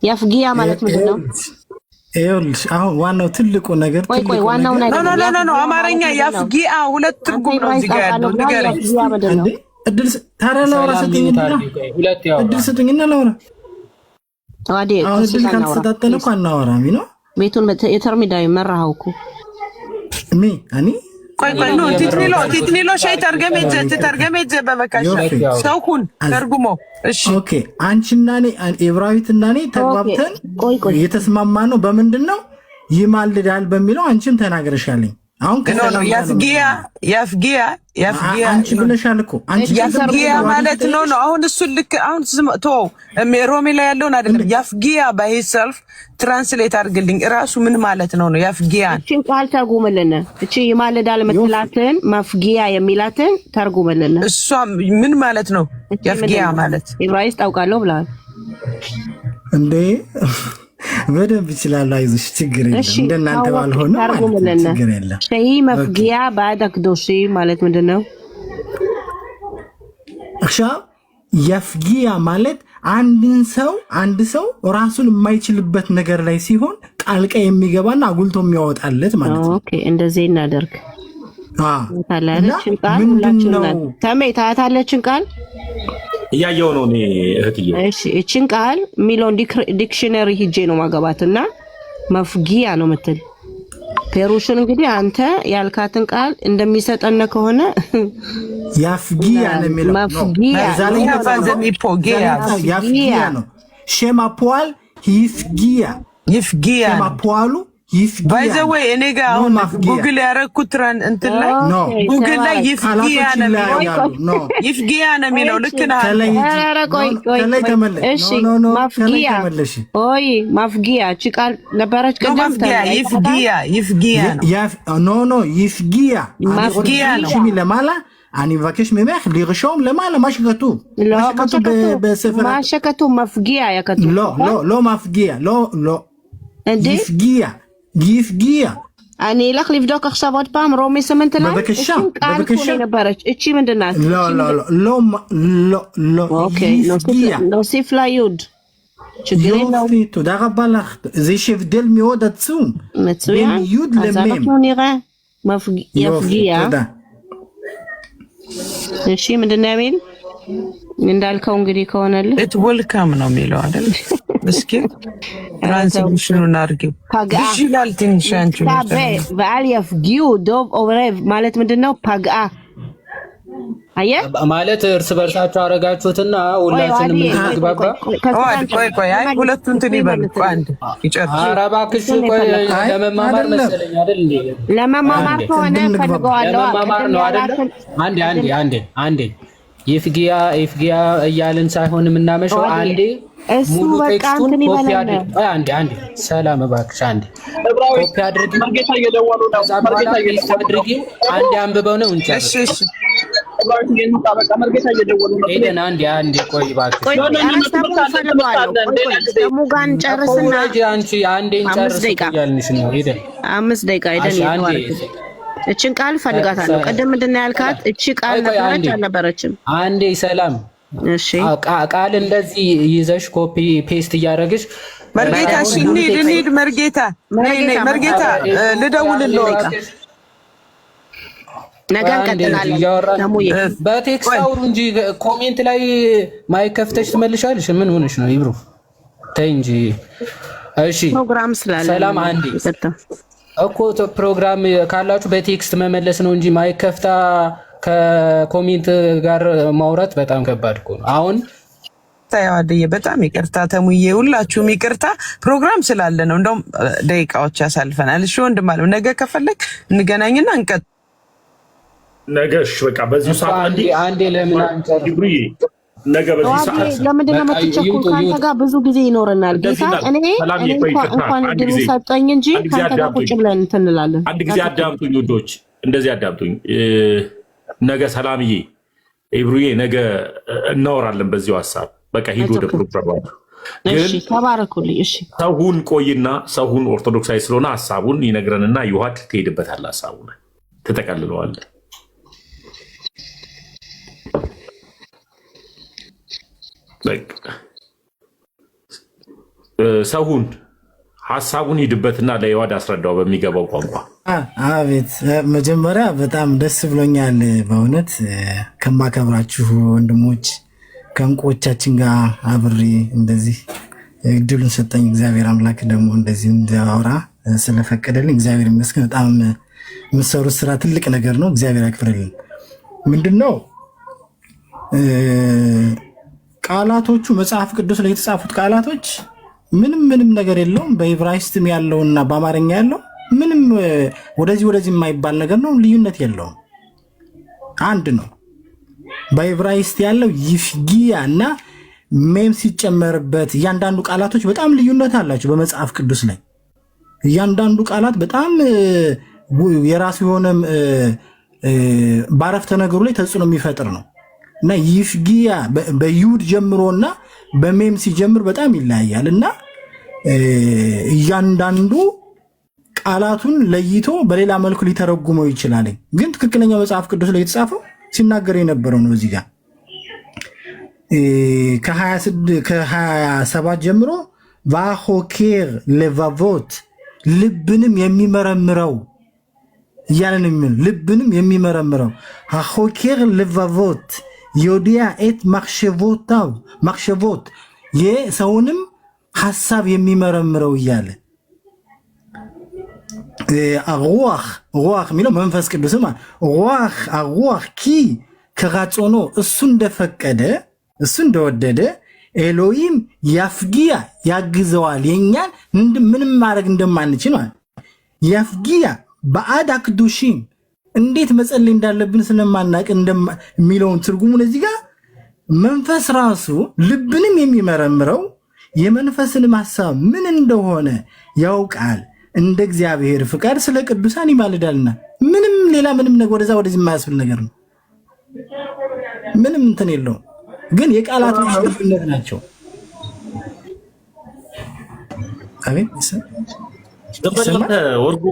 ያፍጊያ ማለት ምንድን ነው? ይኸውልሽ አሁን ዋናው ትልቁ ነገር ዋናው ነገር ኖ አማርኛ ያፍጊያ ሁለት ትርጉም ነው እዚህ ጋር ያለው። ንገረኝ። እድል ታዲያ ላውራ ስጡኝና ላውራ። አሁን እድል ካልተሰጣጠን እኮ አናወራም ነው። ቤቱን የተርሚዳዊ መራኸው እኮ እኔ ቆይ ኖ ቲትኒሎ ሻይ ተርገሜ በበካሽ ሰው ሁን ተርጉሞ። እሺ ኦኬ አንቺና እኔ ዕብራዊትና እኔ ተግባብተን የተስማማ ነው በምንድን ነው ይማልዳል በሚለው አንቺም ተናገረሻለኝ። አሁን ያፍጊያ አንቺ ብለሻል እኮ ያፍጊያ ማለት ነው። አሁን እሱ ልክ አሁን ተው ሮሜ ላይ ያለውን አይደለም። ያፍጊያ ባይ ሰልፍ ትራንስሌት አድርግልኝ እራሱ ምን ማለት ነው? ያፍጊያ እቺን ቃል ተርጉምልን። እቺ ይማልዳል የምትላትን ማፍጊያ የሚላትን ተርጉምልን። እሷ ምን ማለት ነው? ያፍጊያ ማለት ዕብራይስጥ አውቃለሁ ብለሃል እንዴ? በደንብ ይችላል። አይዞሽ ችግር የለም። እንደናንተ ባልሆነ ችግር የለም። ሸይ መፍጊያ ባዳክ ዶሺ ማለት ምንድነው? እሺ ያፍጊያ ማለት አንድ ሰው ራሱን የማይችልበት ነገር ላይ ሲሆን ጣልቃ የሚገባና አጉልቶ የሚያወጣለት ማለት ነው። ኦኬ እንደዚህ እናደርግ። ታላለችን ቃል ሁላችንም ታያታለችን ቃል እያየው ነው እኔ እህትዬ። እሺ እቺን ቃል ሚሊዮን ዲክሽነሪ ሂጄ ነው ማገባትና መፍጊያ ነው የምትል ፔሩሽን እንግዲህ አንተ ያልካትን ቃል እንደሚሰጠነ ከሆነ ያፍጊያ ነው የሚለው ያፍጊያ ነው። ሸማፖል ይፍጊያ ሸማፖሉ ባይ ዘ ወይ እኔ ጋር አሁን ጉግል ያረኩት እንትን ላይ ጉግል ላይ ይፍጊያ ነው የሚለው ልክ ነህ። እሺ ማፍጊያ እቺ ቃል ነበረች ቀደም ይፍጊያ ነው ማፍጊያ ነው ለማላ אני מבקש ממך לרשום למעלה מה שכתוב. מה שכתוב בספר. מה שכתוב מפגיע היה כתוב. לא מפגיע, לא. יפגיע. אני אלך לבדוק עכשיו עוד פעם רומי 8 ላይ בבקשה. እቺ ምንድናት? לא. אוקיי, נוסיף לה יוד. יופי, תודה רבה לך. זה יש הבדל מאוד עצום. מצוין. בין יוד למם. אז אנחנו נראה. יפגיע. תודה. እሺ ምንድነው የሚል እንዳልከው እንግዲህ ከሆነልህ it will come ነው የሚለው አይደል? እስኪ ትራንስሌሽኑን አድርጊው ይችላል ትንሽ አንቺ በዓል يفጊው ዶብ ኦብሬቭ ማለት ምንድነው? ፓግአ አየ ማለት እርስ በርሳችሁ አረጋችሁትና ሁላችንም እንግባባ። ቆይ አይ ሁለቱን እንትን ይበል አንድ ይጨርስ። ኧረ እባክሽ ቆይ ለመማማር መሰለኝ አይደል እንዴ? ለመማማር ከሆነ ፈልገዋለሁ። ለመማማር ነው አይደል? አንዴ ይፍጊያ እያልን ሳይሆን የምናመሸው አንዴ ሙሉ ቴክስቱን ኮፒ አድርግ። አንዴ ሰላም እባክሽ አንዴ ኮፒ አድርጊ። መርጌታ እየደወሉ ነው። መርጌታ አድርጊው አንዴ አንብበው ነው እንጂ። እሺ መርጌታ እየደወሉ ነው። ኤደን አንዴ ቆይ እባክሽ። ደግሞ ጋር እንጨርስና አንቺ አንዴ እንጨርስ እያልንሽ ነው ኤደን። 5 ደቂቃ ኤደን እችን ቃል ፈልጋታለሁ። ቀደም ምንድን ነው ያልካት? እቺ ቃል ነበረች አልነበረችም? አንዴ ሰላም እሺ ቃል እንደዚህ ይዘሽ ኮፒ ፔስት እያደረግሽ መርጌታ እሺ እንሂድ መርጌታ ልደውልልህ በቃ ነገ እንቀጥላለን። ደሙዬ በቴክስት አውሩ እንጂ ኮሜንት ላይ ማይክ ከፍተሽ ትመልሻለሽ። ምን ሆነሽ ነው ይብሩ? ተይ እንጂ እሺ። ፕሮግራም ስላለ ሰላም አንዴ እኮ ፕሮግራም ካላችሁ በቴክስት መመለስ ነው እንጂ ማይክ ከፍታ ከኮሜንት ጋር ማውራት በጣም ከባድ እኮ ነው። አሁን ታያዋደየ በጣም ይቅርታ ተሙዬ፣ ሁላችሁም ይቅርታ። ፕሮግራም ስላለ ነው። እንደውም ደቂቃዎች ያሳልፈናል። እሺ ወንድም አለ ነገ ከፈለክ እንገናኝና እንቀጥ ነገሽ በቃ በዚህ ሰዓት አንዴ ለምን አንጨርስ ይብሩዬ ነገ በዚህ ሰዓት ለምንድን ነው የምትቸኩል? ካንተ ጋር ብዙ ጊዜ ይኖረናል። ጌታ እኔ እንኳን እድሉ ሰጠኝ እንጂ ካንተ ጋር ቁጭ ብለን እንትን እንላለን። አንድ ጊዜ አዳምጡኝ ውዶች፣ እንደዚህ አዳምጡኝ። ነገ ሰላምዬ ኢብሩዬ ነገ እናወራለን በዚሁ ሐሳብ። በቃ ሂዱ ወደ ፕሮግራሙ። እሺ ተባረኩልኝ። እሺ ሰውን ቆይና ሰውን ኦርቶዶክሳዊ ስለሆነ ሐሳቡን ይነግረንና ይዋድ ትሄድበታለህ። ሐሳቡን ትጠቀልለዋለህ። ሰውን ሐሳቡን ሂድበትና ለይዋድ አስረዳው በሚገባው ቋንቋ። አቤት መጀመሪያ በጣም ደስ ብሎኛል በእውነት ከማከብራችሁ ወንድሞች ከእንቁዎቻችን ጋር አብሬ እንደዚህ እድሉን ሰጠኝ እግዚአብሔር አምላክ። ደግሞ እንደዚህ እንዲያወራ ስለፈቀደልኝ እግዚአብሔር ይመስገን። በጣም የምትሰሩት ስራ ትልቅ ነገር ነው። እግዚአብሔር ያክብርልኝ። ምንድነው ቃላቶቹ መጽሐፍ ቅዱስ ላይ የተጻፉት ቃላቶች ምንም ነገር የለውም። በዕብራይስጥም ያለውና በአማርኛ ያለው ምንም ወደዚህ የማይባል ነገር ነው። ልዩነት የለውም፣ አንድ ነው። በዕብራይስጥ ያለው ይፍጊያ እና ሜም ሲጨመርበት እያንዳንዱ ቃላቶች በጣም ልዩነት አላቸው። በመጽሐፍ ቅዱስ ላይ እያንዳንዱ ቃላት በጣም የራሱ የሆነ በአረፍተ ነገሩ ላይ ተጽዕኖ የሚፈጥር ነው እና ይፍጊያ በይሁድ ጀምሮና በሜም ሲጀምር በጣም ይለያያል እና እያንዳንዱ ቃላቱን ለይቶ በሌላ መልኩ ሊተረጉመው ይችላል። ግን ትክክለኛው መጽሐፍ ቅዱስ ላይ የተጻፈው ሲናገር የነበረው ነው። እዚህ ጋር ከ27 ጀምሮ ቫሆኬር ሌቫቮት ልብንም የሚመረምረው እያለን የሚል ልብንም የሚመረምረው ሆኬር ሌቫቮት ዮዲያ ኤት ማክሸቮት የሰውንም ሐሳብ የሚመረምረው እያለ ሩዋህ የሚለው መንፈስ ቅዱስ ሩዋህ ኪ ከራጾኖ እሱ እንደፈቀደ እሱ እንደወደደ ኤሎሂም ያፍጊያ ያግዘዋል። የኛን ምንም ማድረግ እንደማንችል ማለት ያፍጊያ በአድ አክዱሺም እንዴት መጸለይ እንዳለብን ስለማናቅ የሚለውን ትርጉሙን እዚህ ጋር መንፈስ ራሱ ልብንም የሚመረምረው የመንፈስንም ሐሳብ ምን እንደሆነ ያውቃል፣ እንደ እግዚአብሔር ፍቃድ ስለ ቅዱሳን ይማልዳልና። ምንም ሌላ ምንም ነገር ወደዚህ የማያስብል ነገር ነው። ምንም እንትን የለውም። ግን የቃላት ልዩነት ናቸው። አቤት ወርቁ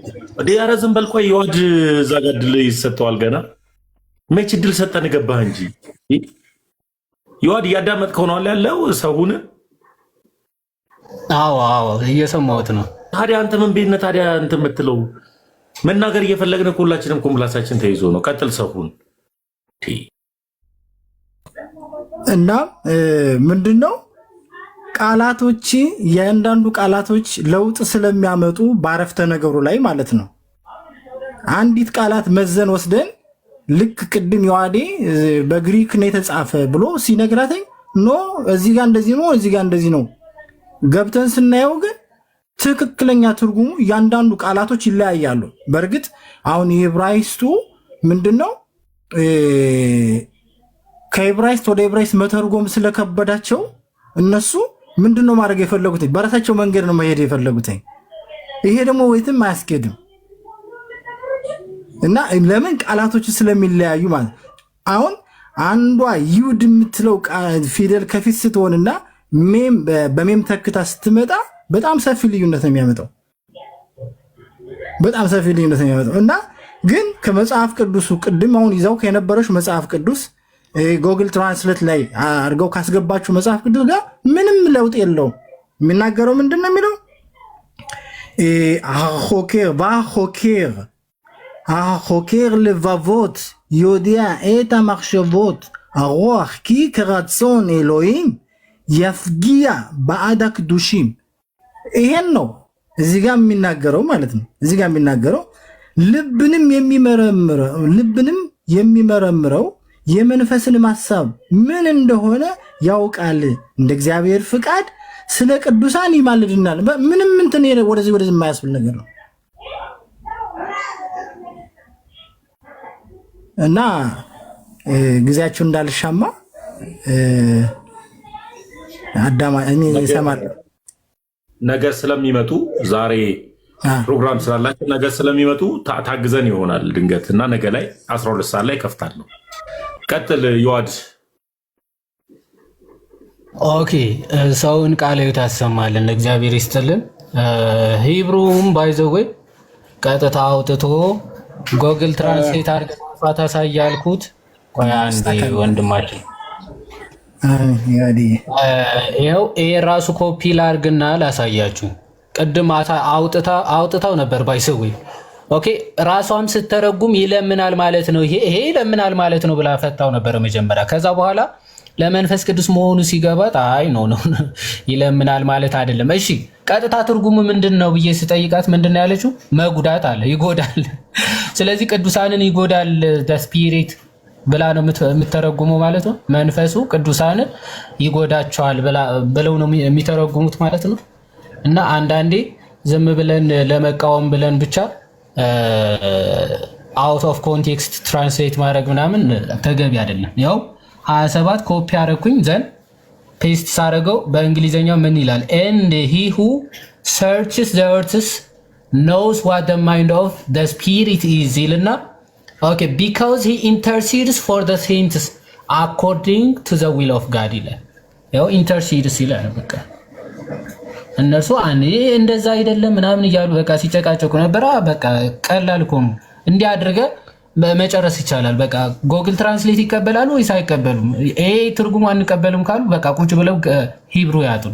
ዲያረ ዝም በል ቆይ። ይዋድ እዛ ጋር ድል ይሰጠዋል። ገና መች ድል ሰጠን ገባህ እንጂ ይዋድ እያዳመጥከው ነው ያለው ሰውን። አዎ እየሰማሁት ነው። ታዲያ አንተ ምን ቤት ነህ ታዲያ እንትን የምትለው? መናገር እየፈለግን እኮ ሁላችንም ኮምላሳችን ተይዞ ነው። ቀጥል ሰውን እና ምንድነው ቃላቶች የእያንዳንዱ ቃላቶች ለውጥ ስለሚያመጡ በአረፍተ ነገሩ ላይ ማለት ነው። አንዲት ቃላት መዘን ወስደን ልክ ቅድም የዋዴ በግሪክ ነው የተጻፈ ብሎ ሲነግራተኝ ኖ እዚህ ጋር እንደዚህ ነው እዚህ ጋር እንደዚህ ነው ገብተን ስናየው ግን ትክክለኛ ትርጉሙ እያንዳንዱ ቃላቶች ይለያያሉ። በእርግጥ አሁን የዕብራይስጡ ምንድነው ከዕብራይስጥ ወደ ዕብራይስጥ መተርጎም ስለከበዳቸው እነሱ ምንድነው ማድረግ የፈለጉት? በራሳቸው መንገድ ነው መሄድ የፈለጉት። ይሄ ደግሞ ወይትም አያስኬድም እና ለምን ቃላቶች ስለሚለያዩ ማለት አሁን አንዷ ይሁድ የምትለው ፊደል ከፊት ስትሆንና ሜም በሜም ተክታ ስትመጣ በጣም ሰፊ ልዩነት ነው የሚያመጣው። በጣም ሰፊ ልዩነት ነው የሚያመጣው እና ግን ከመጽሐፍ ቅዱሱ ቅድም አሁን ይዛው ከነበረሽ መጽሐፍ ቅዱስ ጎግል ትራንስሌት ላይ አድርገው ካስገባችሁ መጽሐፍ ቅዱስ ጋር ምንም ለውጥ የለውም። የሚናገረው ምንድነው የሚለው? החוקר לבבות יודע את המחשבות הרוח כי כרצון אלוהים יפגיע בעד הקדושים. ይሄን ነው እዚህ ጋር የሚናገረው ማለት ነው። እዚህ ጋር የሚናገረው ልብንም የሚመረምረው የመንፈስን ሐሳብ ምን እንደሆነ ያውቃል፣ እንደ እግዚአብሔር ፍቃድ ስለ ቅዱሳን ይማልድናል። ምንም እንትን ወደዚህ የማያስብል ነገር ነው እና ጊዜያችሁ እንዳልሻማ አዳማ እኔ እሰማለሁ። ነገ ስለሚመጡ ዛሬ ፕሮግራም ስላላችሁ ነገ ስለሚመጡ ታግዘን ይሆናል ድንገት እና ነገ ላይ 12 ሰዓት ላይ ከፍታለሁ። ቀጥል ዮሐድ። ኦኬ ሰውን ቃል ታሰማልን እግዚአብሔር ይስጥልን። ሂብሩም ባይዘዌ ቀጥታ አውጥቶ ጎግል ትራንስሌት አድርገው ታሳይ ያልኩት ቆይ አንዴ ወንድማችን ይኸው ይሄ ራሱ ኮፒ ላርግና ላሳያችሁ። ቅድም አውጥታው ነበር ባይሰው ኦኬ ራሷም ስተረጉም ይለምናል ማለት ነው። ይሄ ይለምናል ማለት ነው ብላ ፈታው ነበር መጀመሪያ። ከዛ በኋላ ለመንፈስ ቅዱስ መሆኑ ሲገባት አይ ኖ ይለምናል ማለት አይደለም። እሺ ቀጥታ ትርጉሙ ምንድነው ብዬ ስጠይቃት ምንድነው ያለችው? መጉዳት አለ፣ ይጎዳል። ስለዚህ ቅዱሳንን ይጎዳል ስፒሪት ብላ ነው የምትተረጉመው ማለት ነው። መንፈሱ ቅዱሳንን ይጎዳቸዋል ብለው ነው የሚተረጉሙት ማለት ነው። እና አንዳንዴ ዝም ብለን ለመቃወም ብለን ብቻ አውት ኦፍ ኮንቴክስት ትራንስሌት ማድረግ ምናምን ተገቢ አይደለም። ያው 27 ኮፒ አደረኩኝ ዘን ፔስት ሳደርገው በእንግሊዘኛው ምን ይላል? and he who searches the earths knows what the mind of the spirit is ይልና ኦኬ because he intercedes for the saints according to the will of God ይላል። ያው intercedes ይላል። በቃ እነሱ እንደዛ አይደለም ምናምን እያሉ በቃ ሲጨቃጨቁ ነበር። በቃ ቀላል እኮ ነው እንዲህ አድርገህ መጨረስ ይቻላል። በቃ ጎግል ትራንስሌት ይቀበላሉ ወይስ አይቀበሉም? ይሄ ትርጉሙ አንቀበልም ካሉ በቃ ቁጭ ብለው ሂብሩ ያጡ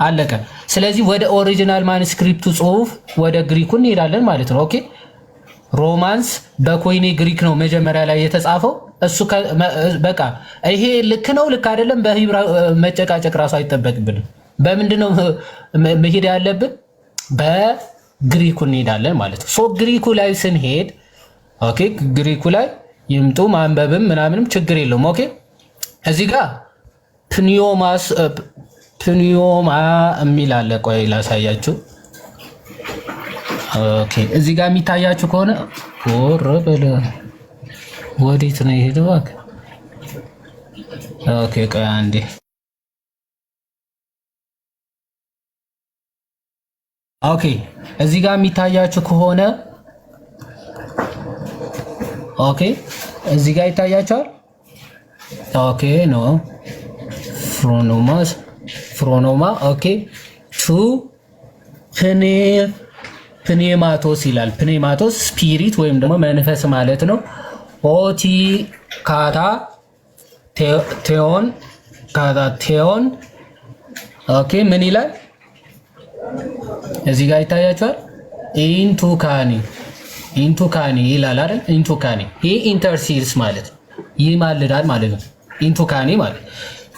አለቀ። ስለዚህ ወደ ኦሪጂናል ማኑስክሪፕቱ ጽሁፍ ወደ ግሪኩ እንሄዳለን ማለት ነው። ኦኬ ሮማንስ በኮይኔ ግሪክ ነው መጀመሪያ ላይ የተጻፈው። እሱ በቃ ይሄ ልክ ነው ልክ አይደለም በሂብራ መጨቃጨቅ ራሱ አይጠበቅብንም። በምንድነው መሄድ ያለብን? በግሪኩ እንሄዳለን ማለት ነው። ሶ ግሪኩ ላይ ስንሄድ ኦኬ ግሪኩ ላይ ይምጡ ማንበብም ምናምንም ችግር የለውም። ኦኬ እዚህ ጋር ፕኒዮማ የሚል አለ። ቆይ ላሳያችሁ። ኦኬ እዚህ ጋር የሚታያችሁ ከሆነ ወረበለ ወዴት ነው የሄደው? ኦኬ ቆይ አንዴ ኦኬ እዚህ ጋር የሚታያችሁ ከሆነ ኦኬ እዚህ ጋር ይታያችኋል። ኦኬ ኖ ፍሮኖማ ኦኬ ቱ ፕኔማቶስ ይላል። ፕኔማቶስ ስፒሪት ወይም ደግሞ መንፈስ ማለት ነው። ኦቲ ካታ ቴዮን ኦኬ ምን ይላል? እዚህ ጋር ይታያችኋል። ኢንቱካኒ ይላል አይደል? ኢንቱካኒ ይሄ ኢንተርሲድስ ማለት ነው፣ ይማልዳል ማለት ነው። ኢንቱካኒ ማለት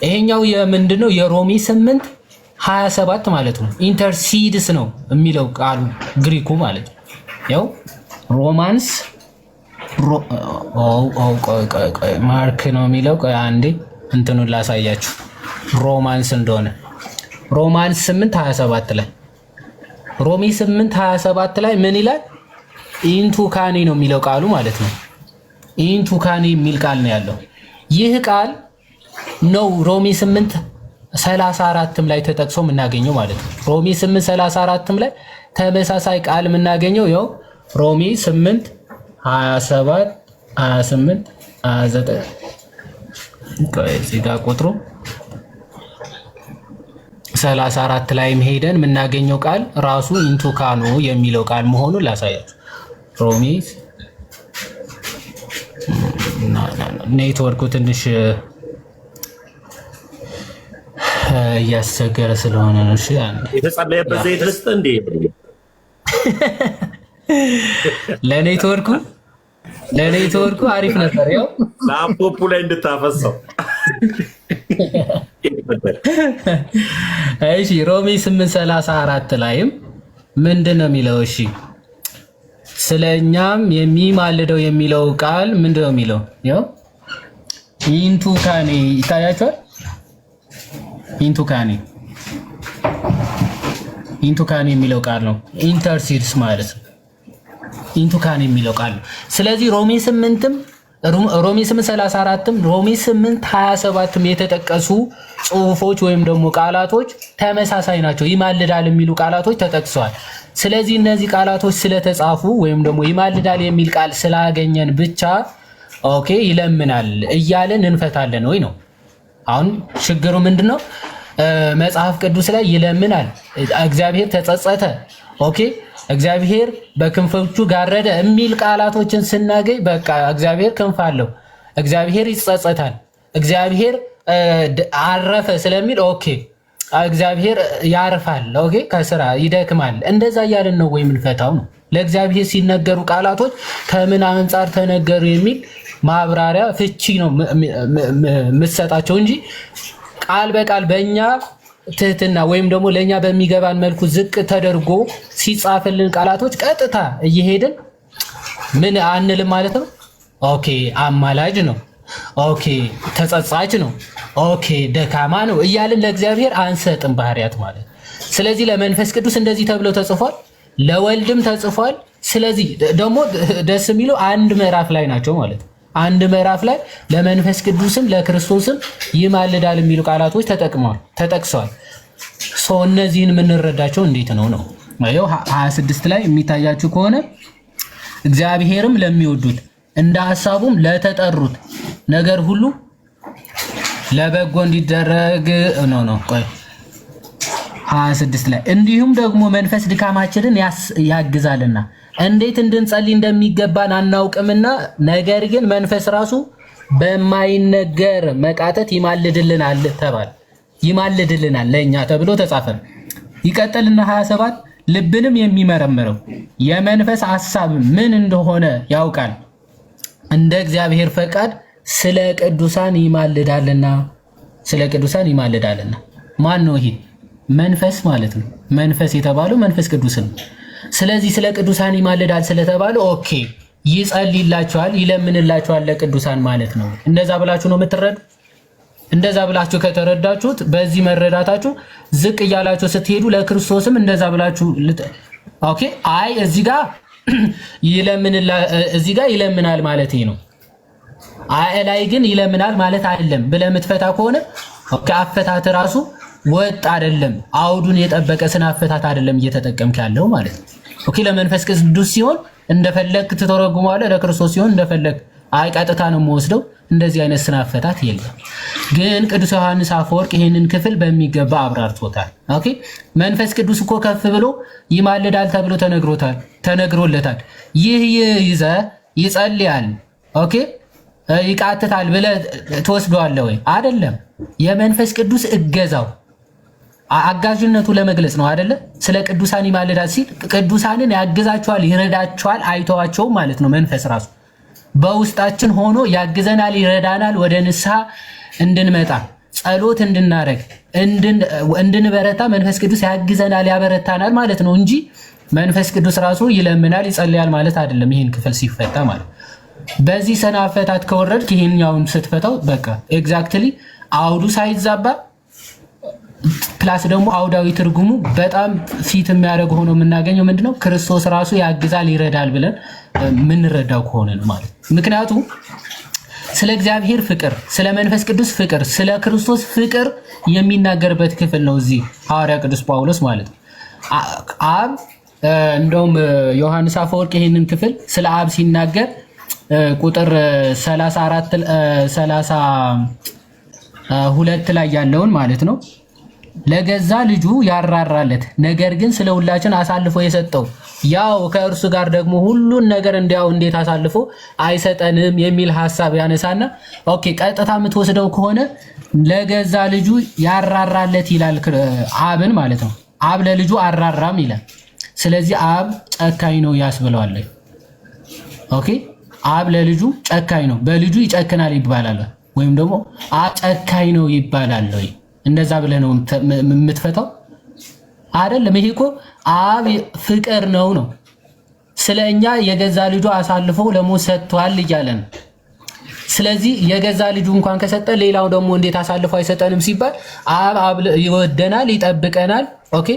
ይሄኛው የምንድነው? የሮሚ 8:27 ማለት ነው። ኢንተርሲድስ ነው የሚለው ቃሉ ግሪኩ ማለት ነው። ያው ሮማንስ ማርክ ነው የሚለው። ቆይ አንዴ እንትኑን ላሳያችሁ ሮማንስ እንደሆነ። ሮማንስ 8:27 ላይ ሮሚ 8:27 ላይ ምን ይላል? ኢንቱካኒ ነው የሚለው ቃሉ ማለት ነው። ኢንቱካኒ የሚል ቃል ነው ያለው። ይህ ቃል ነው ሮሜ 8:34 ላይ ተጠቅሶ የምናገኘው ማለት ነው። ሮሜ 8:34 ላይ ተመሳሳይ ቃል የምናገኘው ያው ሮሜ 8:27 28 29 እዚህ ጋር ቁጥሩ 34 ላይም ሄደን የምናገኘው ቃል ራሱ ኢንቱካኖ የሚለው ቃል መሆኑን ላሳያችሁ። ሮሜ ኔትወርኩ ትንሽ እያስቸገረ ስለሆነ ነው። እሺ የተጸለየበት ዘይት ልስጥ እንዴ? ለኔትወርኩ አሪፍ ነበር። ያው ላፕቶፑ ላይ እንድታፈሰው። እሺ ሮሜ 8:34 ላይም ምንድነው የሚለው? እሺ ስለኛም የሚማልደው የሚለው ቃል ምንድነው የሚለው? ያው ኢንቱካኔ ይታያችኋል። ኢንቱካኔ የሚለው ቃል ነው። ኢንተርሲድስ ማለት ነው። ኢንቱካኔ የሚለው ቃል ነው። ስለዚህ ሮሜ 8:34ም ሮሜ 8:27ም የተጠቀሱ ጽሁፎች ወይም ደግሞ ቃላቶች ተመሳሳይ ናቸው። ይማልዳል የሚሉ ቃላቶች ተጠቅሰዋል። ስለዚህ እነዚህ ቃላቶች ስለተጻፉ ወይም ደግሞ ይማልዳል የሚል ቃል ስላገኘን ብቻ ኦኬ ይለምናል እያለን እንፈታለን ወይ ነው። አሁን ችግሩ ምንድነው? መጽሐፍ ቅዱስ ላይ ይለምናል፣ እግዚአብሔር ተጸጸተ፣ ኦኬ እግዚአብሔር በክንፎቹ ጋረደ የሚል ቃላቶችን ስናገኝ በቃ እግዚአብሔር ክንፍ አለው፣ እግዚአብሔር ይጸጸታል፣ እግዚአብሔር አረፈ ስለሚል ኦኬ እግዚአብሔር ያርፋል፣ ኦኬ ከስራ ይደክማል። እንደዛ እያልን ነው ወይ የምንፈታው ነው? ለእግዚአብሔር ሲነገሩ ቃላቶች ከምን አንጻር ተነገሩ የሚል ማብራሪያ ፍቺ ነው የምትሰጣቸው እንጂ ቃል በቃል በእኛ ትህትና ወይም ደግሞ ለእኛ በሚገባን መልኩ ዝቅ ተደርጎ ሲጻፍልን ቃላቶች ቀጥታ እየሄድን ምን አንልም ማለት ነው። ኦኬ አማላጅ ነው፣ ኦኬ ተጸጻች ነው፣ ኦኬ ደካማ ነው እያልን ለእግዚአብሔር አንሰጥም ባህሪያት ማለት። ስለዚህ ለመንፈስ ቅዱስ እንደዚህ ተብሎ ተጽፏል፣ ለወልድም ተጽፏል። ስለዚህ ደግሞ ደስ የሚለው አንድ ምዕራፍ ላይ ናቸው ማለት ነው። አንድ ምዕራፍ ላይ ለመንፈስ ቅዱስም ለክርስቶስም ይማልዳል የሚሉ ቃላቶች ተጠቅሰዋል። ሰው እነዚህን የምንረዳቸው እንዴት ነው? ይኸው 26 ላይ የሚታያችሁ ከሆነ እግዚአብሔርም ለሚወዱት እንደ ሐሳቡም ለተጠሩት ነገር ሁሉ ለበጎ እንዲደረግ ቆይ 26 ላይ እንዲሁም ደግሞ መንፈስ ድካማችንን ያግዛልና እንዴት እንድንጸልይ እንደሚገባን አናውቅምና ነገር ግን መንፈስ ራሱ በማይነገር መቃተት ይማልድልናል ተባለ። ይማልድልናል ለእኛ ተብሎ ተጻፈ። ይቀጥልና 27 ልብንም የሚመረምረው የመንፈስ ሐሳብ ምን እንደሆነ ያውቃል፣ እንደ እግዚአብሔር ፈቃድ ስለ ቅዱሳን ይማልዳልና። ስለ ቅዱሳን ይማልዳልና ማን ነው? ይሄ መንፈስ ማለት ነው። መንፈስ የተባለው መንፈስ ቅዱስ ነው። ስለዚህ ስለ ቅዱሳን ይማልዳል ስለተባለ ኦኬ ይጸልይላቸዋል፣ ይለምንላቸዋል ለቅዱሳን ማለት ነው። እንደዛ ብላችሁ ነው የምትረዱ? እንደዛ ብላችሁ ከተረዳችሁት በዚህ መረዳታችሁ ዝቅ እያላችሁ ስትሄዱ ለክርስቶስም እንደዛ ብላችሁ ኦኬ አይ እዚህ ጋር ይለምናል ማለት ነው፣ አይ ላይ ግን ይለምናል ማለት አይደለም ብለህ የምትፈታ ከሆነ ኦኬ አፈታት ራሱ ወጥ አይደለም፣ አውዱን የጠበቀ ስነ አፈታት አይደለም እየተጠቀምክ ያለው ማለት ነው። ኦኬ ለመንፈስ ቅዱስ ሲሆን እንደፈለግ ትተረጉማለህ፣ ለክርስቶስ ሲሆን እንደፈለግ አይ ቀጥታ ነው የምወስደው። እንደዚህ አይነት ስነ አፈታት የለም። ግን ቅዱስ ዮሐንስ አፈወርቅ ይሄንን ክፍል በሚገባ አብራርቶታል። ኦኬ መንፈስ ቅዱስ እኮ ከፍ ብሎ ይማልዳል ተብሎ ተነግሮለታል። ይህ ይዘህ ይጸልያል፣ ኦኬ ይቃትታል ብለህ ትወስደዋለህ ወይ? አይደለም። የመንፈስ ቅዱስ እገዛው አጋዥነቱ ለመግለጽ ነው አይደለ? ስለ ቅዱሳን ይማልዳል ሲል ቅዱሳንን ያግዛቸዋል፣ ይረዳቸዋል፣ አይተዋቸውም ማለት ነው። መንፈስ ራሱ በውስጣችን ሆኖ ያግዘናል፣ ይረዳናል፣ ወደ ንስሐ እንድንመጣ ጸሎት እንድናረግ እንድንበረታ መንፈስ ቅዱስ ያግዘናል፣ ያበረታናል ማለት ነው እንጂ መንፈስ ቅዱስ ራሱ ይለምናል፣ ይጸልያል ማለት አይደለም። ይህን ክፍል ሲፈታ ማለት በዚህ ሰና አፈታት ከወረድክ ይሄኛውን ስትፈታው በቃ ኤግዛክትሊ አውዱ ሳይዛባ ፕላስ ደግሞ አውዳዊ ትርጉሙ በጣም ፊት የሚያደርግ ሆኖ የምናገኘው ምንድነው? ክርስቶስ ራሱ ያግዛል ይረዳል ብለን የምንረዳው ከሆነ ነው ማለት። ምክንያቱም ስለ እግዚአብሔር ፍቅር፣ ስለ መንፈስ ቅዱስ ፍቅር፣ ስለ ክርስቶስ ፍቅር የሚናገርበት ክፍል ነው እዚህ ሐዋርያ ቅዱስ ጳውሎስ ማለት ነው። አብ እንደውም ዮሐንስ አፈወርቅ ይሄንን ክፍል ስለ አብ ሲናገር ቁጥር 32 ላይ ያለውን ማለት ነው ለገዛ ልጁ ያራራለት ነገር ግን ስለ ሁላችን አሳልፎ የሰጠው ያው ከእርሱ ጋር ደግሞ ሁሉን ነገር እንዴት አሳልፎ አይሰጠንም የሚል ሐሳብ ያነሳና ኦኬ ቀጥታ የምትወስደው ከሆነ ለገዛ ልጁ ያራራለት ይላል አብን ማለት ነው። አብ ለልጁ አራራም ይላል። ስለዚህ አብ ጨካኝ ነው ያስብለዋል። ኦኬ አብ ለልጁ ጨካኝ ነው፣ በልጁ ይጨክናል ይባላል ወይም ደግሞ ጨካኝ ነው ይባላል ወይ? እንደዛ ብለህ ነው የምትፈታው አይደለም። ይሄ እኮ አብ ፍቅር ነው። ስለኛ የገዛ ልጁ አሳልፎ ለሞት ሰጥቷል እያለ ነው። ስለዚህ የገዛ ልጁ እንኳን ከሰጠ ሌላው ደግሞ እንዴት አሳልፎ አይሰጠንም ሲባል አብ ይወደናል፣ ይጠብቀናል። ኦኬ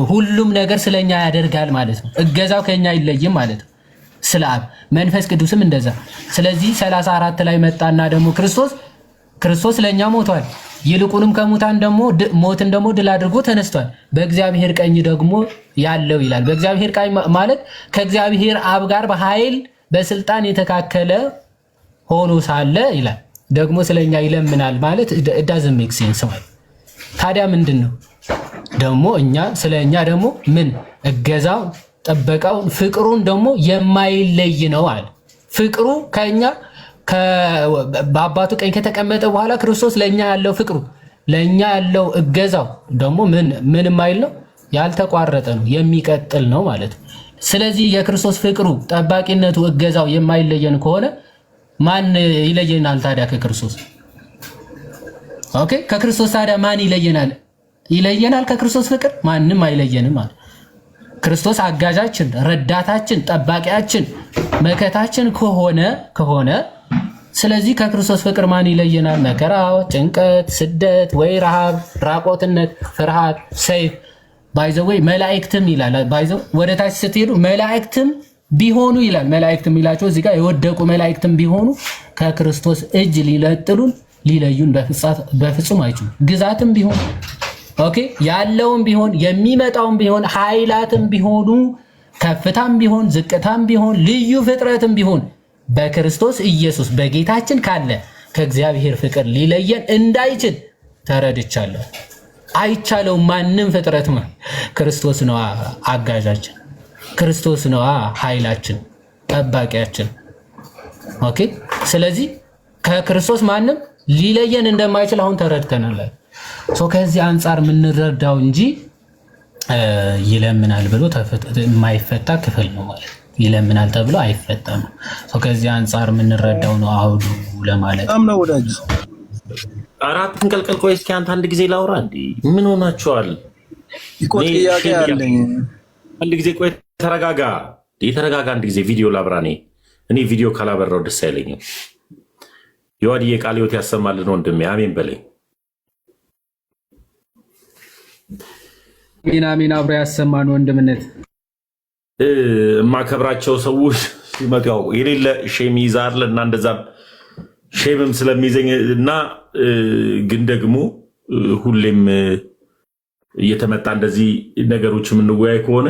ሁሉም ነገር ስለኛ ያደርጋል ማለት ነው። እገዛው ከኛ አይለይም ማለት ነው። ስለ አብ መንፈስ ቅዱስም እንደዛ። ስለዚህ 34 ላይ መጣና ደግሞ ክርስቶስ ለኛ ሞቷል፣ ይልቁንም ከሙታን ደግሞ ሞትን ደግሞ ድል አድርጎ ተነስቷል፣ በእግዚአብሔር ቀኝ ደግሞ ያለው ይላል። በእግዚአብሔር ቀኝ ማለት ከእግዚአብሔር አብ ጋር በኃይል በስልጣን የተካከለ ሆኖ ሳለ ይላል ደግሞ ስለኛ ይለምናል ማለት doesn't make sense ማለት። ታዲያ ምንድነው ደግሞ ስለኛ ደግሞ ምን እገዛው ጥበቃው ፍቅሩን ደግሞ የማይለይ ነው አለ። ፍቅሩ ከኛ በአባቱ ቀኝ ከተቀመጠ በኋላ ክርስቶስ ለኛ ያለው ፍቅሩ ለኛ ያለው እገዛው ደግሞ ምን የማይል ነው፣ ያልተቋረጠ ነው፣ የሚቀጥል ነው ማለት ነው። ስለዚህ የክርስቶስ ፍቅሩ ጠባቂነቱ እገዛው የማይለየን ከሆነ ማን ይለየናል ታዲያ ከክርስቶስ? ኦኬ ከክርስቶስ ታዲያ ማን ይለየናል ከክርስቶስ ፍቅር? ማንም አይለየንም ማለት። ክርስቶስ አጋዣችን፣ ረዳታችን፣ ጠባቂያችን፣ መከታችን ከሆነ ስለዚህ ከክርስቶስ ፍቅር ማን ይለየናል? መከራ፣ ጭንቀት፣ ስደት ወይ ረሃብ፣ ራቆትነት፣ ፍርሃት፣ ሰይፍ ባይዘወይ መላእክትም ይላል። ባይዘው ወደ ታች ስትሄዱ መላእክትም ቢሆኑ ይላል። መላእክትም ይላቸው እዚህ ጋር የወደቁ መላእክትም ቢሆኑ ከክርስቶስ እጅ ሊለዩን በፍጹም አይችሉም። ግዛትም ቢሆን ኦኬ ያለውም ቢሆን የሚመጣውም ቢሆን ኃይላትም ቢሆኑ ከፍታም ቢሆን ዝቅታም ቢሆን ልዩ ፍጥረትም ቢሆን በክርስቶስ ኢየሱስ በጌታችን ካለ ከእግዚአብሔር ፍቅር ሊለየን እንዳይችል ተረድቻለሁ። አይቻለውም ማንም ፍጥረት ክርስቶስ ነው አጋዣችን፣ ክርስቶስ ነው ኃይላችን፣ ጠባቂያችን። ኦኬ ስለዚህ ከክርስቶስ ማንም ሊለየን እንደማይችል አሁን ተረድተናል። ከዚህ አንጻር የምንረዳው እንጂ ይለምናል ብሎ የማይፈታ ክፍል ነው ማለት ይለምናል ተብሎ አይፈታም። ከዚህ አንጻር የምንረዳው ነው አውዱ ለማለት ነው። ወዳጅ አራት እንቀልቀል። ቆይ እስኪ አንድ ጊዜ ላውራ። እንዴ ምን ሆናችኋል? ጥያቄ አለኝ። አንድ ጊዜ ቆይ ተረጋጋ። አንድ ጊዜ ቪዲዮ ላብራ። እኔ ቪዲዮ ካላበራው ደስ አይለኝም። የዋድዬ ቃለ ሕይወት ያሰማልን ወንድሜ፣ አሜን በለኝ። አሜን አብሮ ያሰማን ወንድምነት። የማከብራቸው ሰዎች ሲመጡ ያው የሌለ ሼም ይዛል እና እንደዛም ሼምም ስለሚይዘኝ እና ግን ደግሞ ሁሌም እየተመጣ እንደዚህ ነገሮች የምንወያይ ከሆነ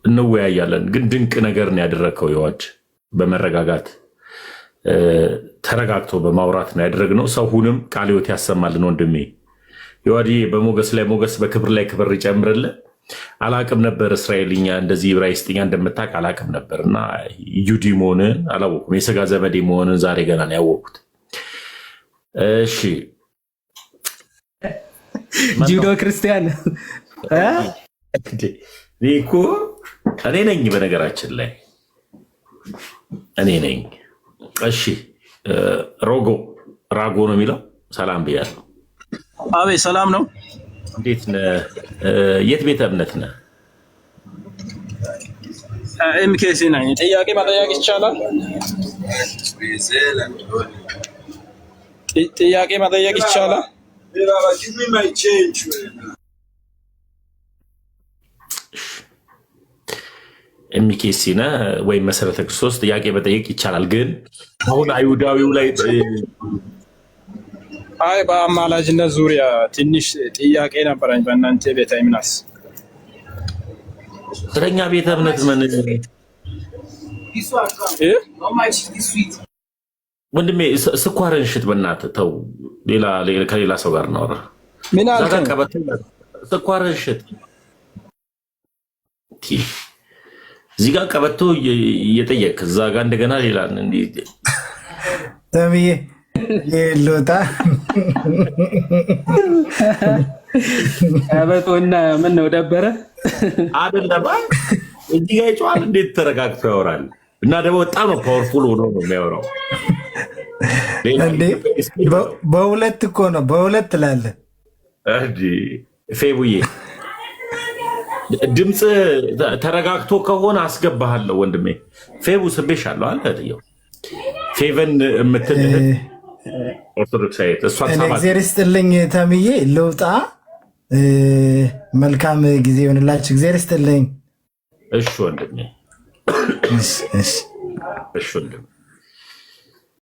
እንወያያለን። ግን ድንቅ ነገር ነው ያደረግከው የዋድ በመረጋጋት ተረጋግቶ በማውራት ነው ያደረግነው። ሰውንም ቃለ ሕይወት ያሰማልን ወንድሜ። የዋዲ በሞገስ ላይ ሞገስ በክብር ላይ ክብር ይጨምርልን። አላቅም ነበር እስራኤልኛ እንደዚህ ዕብራይስጥኛ እንደምታውቅ አላቅም ነበር እና ዩዲ መሆንን አላወኩም። የስጋ ዘመዴ መሆንን ዛሬ ገና ነው ያወቅኩት። እሺ ጁዶ ክርስቲያን እኮ እኔ ነኝ፣ በነገራችን ላይ እኔ ነኝ። እሺ ራጎ ነው የሚለው። ሰላም ብያለሁ። አቤት ሰላም ነው። እንዴት ነህ? የት ቤተ እምነት ነህ? ኤምኬሲ ነኝ። ጥያቄ መጠየቅ ይቻላል? ጥያቄ መጠየቅ ይቻላል? ኤምኬሲነ ወይም መሰረተ ክርስቶስ ጥያቄ መጠየቅ ይቻላል። ግን አሁን አይሁዳዊው ላይ አይ በአማላጅነት ዙሪያ ትንሽ ጥያቄ ነበረኝ። በእናንተ ቤተ እምነት ስለኛ ቤተ እምነት ምን ወንድሜ ስኳርን ሽጥ በእናትህ ተው። ከሌላ ሰው ጋር ነው። ምን አልከኝ? ስኳርን ሽጥ። እዚህ ጋር ቀበቶ እየጠየቅ እዛ ጋር እንደገና ሌላ ተምዬ የሎታ ቀበቶና ምን ነው ደበረ አይደለም። እዚህ ጋር ይጫዋል። እንዴት ተረጋግቶ ያወራል? እና ደግሞ በጣም ፓወርፉል ሆኖ ነው የሚያወራው። በሁለት እኮ ነው፣ በሁለት ላለ ፌቡዬ ድምፅ ተረጋግቶ ከሆነ አስገባሃለሁ ወንድሜ። ፌቡ ስቤሻለሁ አለ ፌቨን የምትል ኦርቶዶክሳዊት እግዚአብሔር ይስጥልኝ። ተምዬ ልውጣ። መልካም ጊዜ ይሆንላችሁ። እግዚአብሔር ይስጥልኝ። እሺ ወንድሜ፣ እሺ ወንድሜ።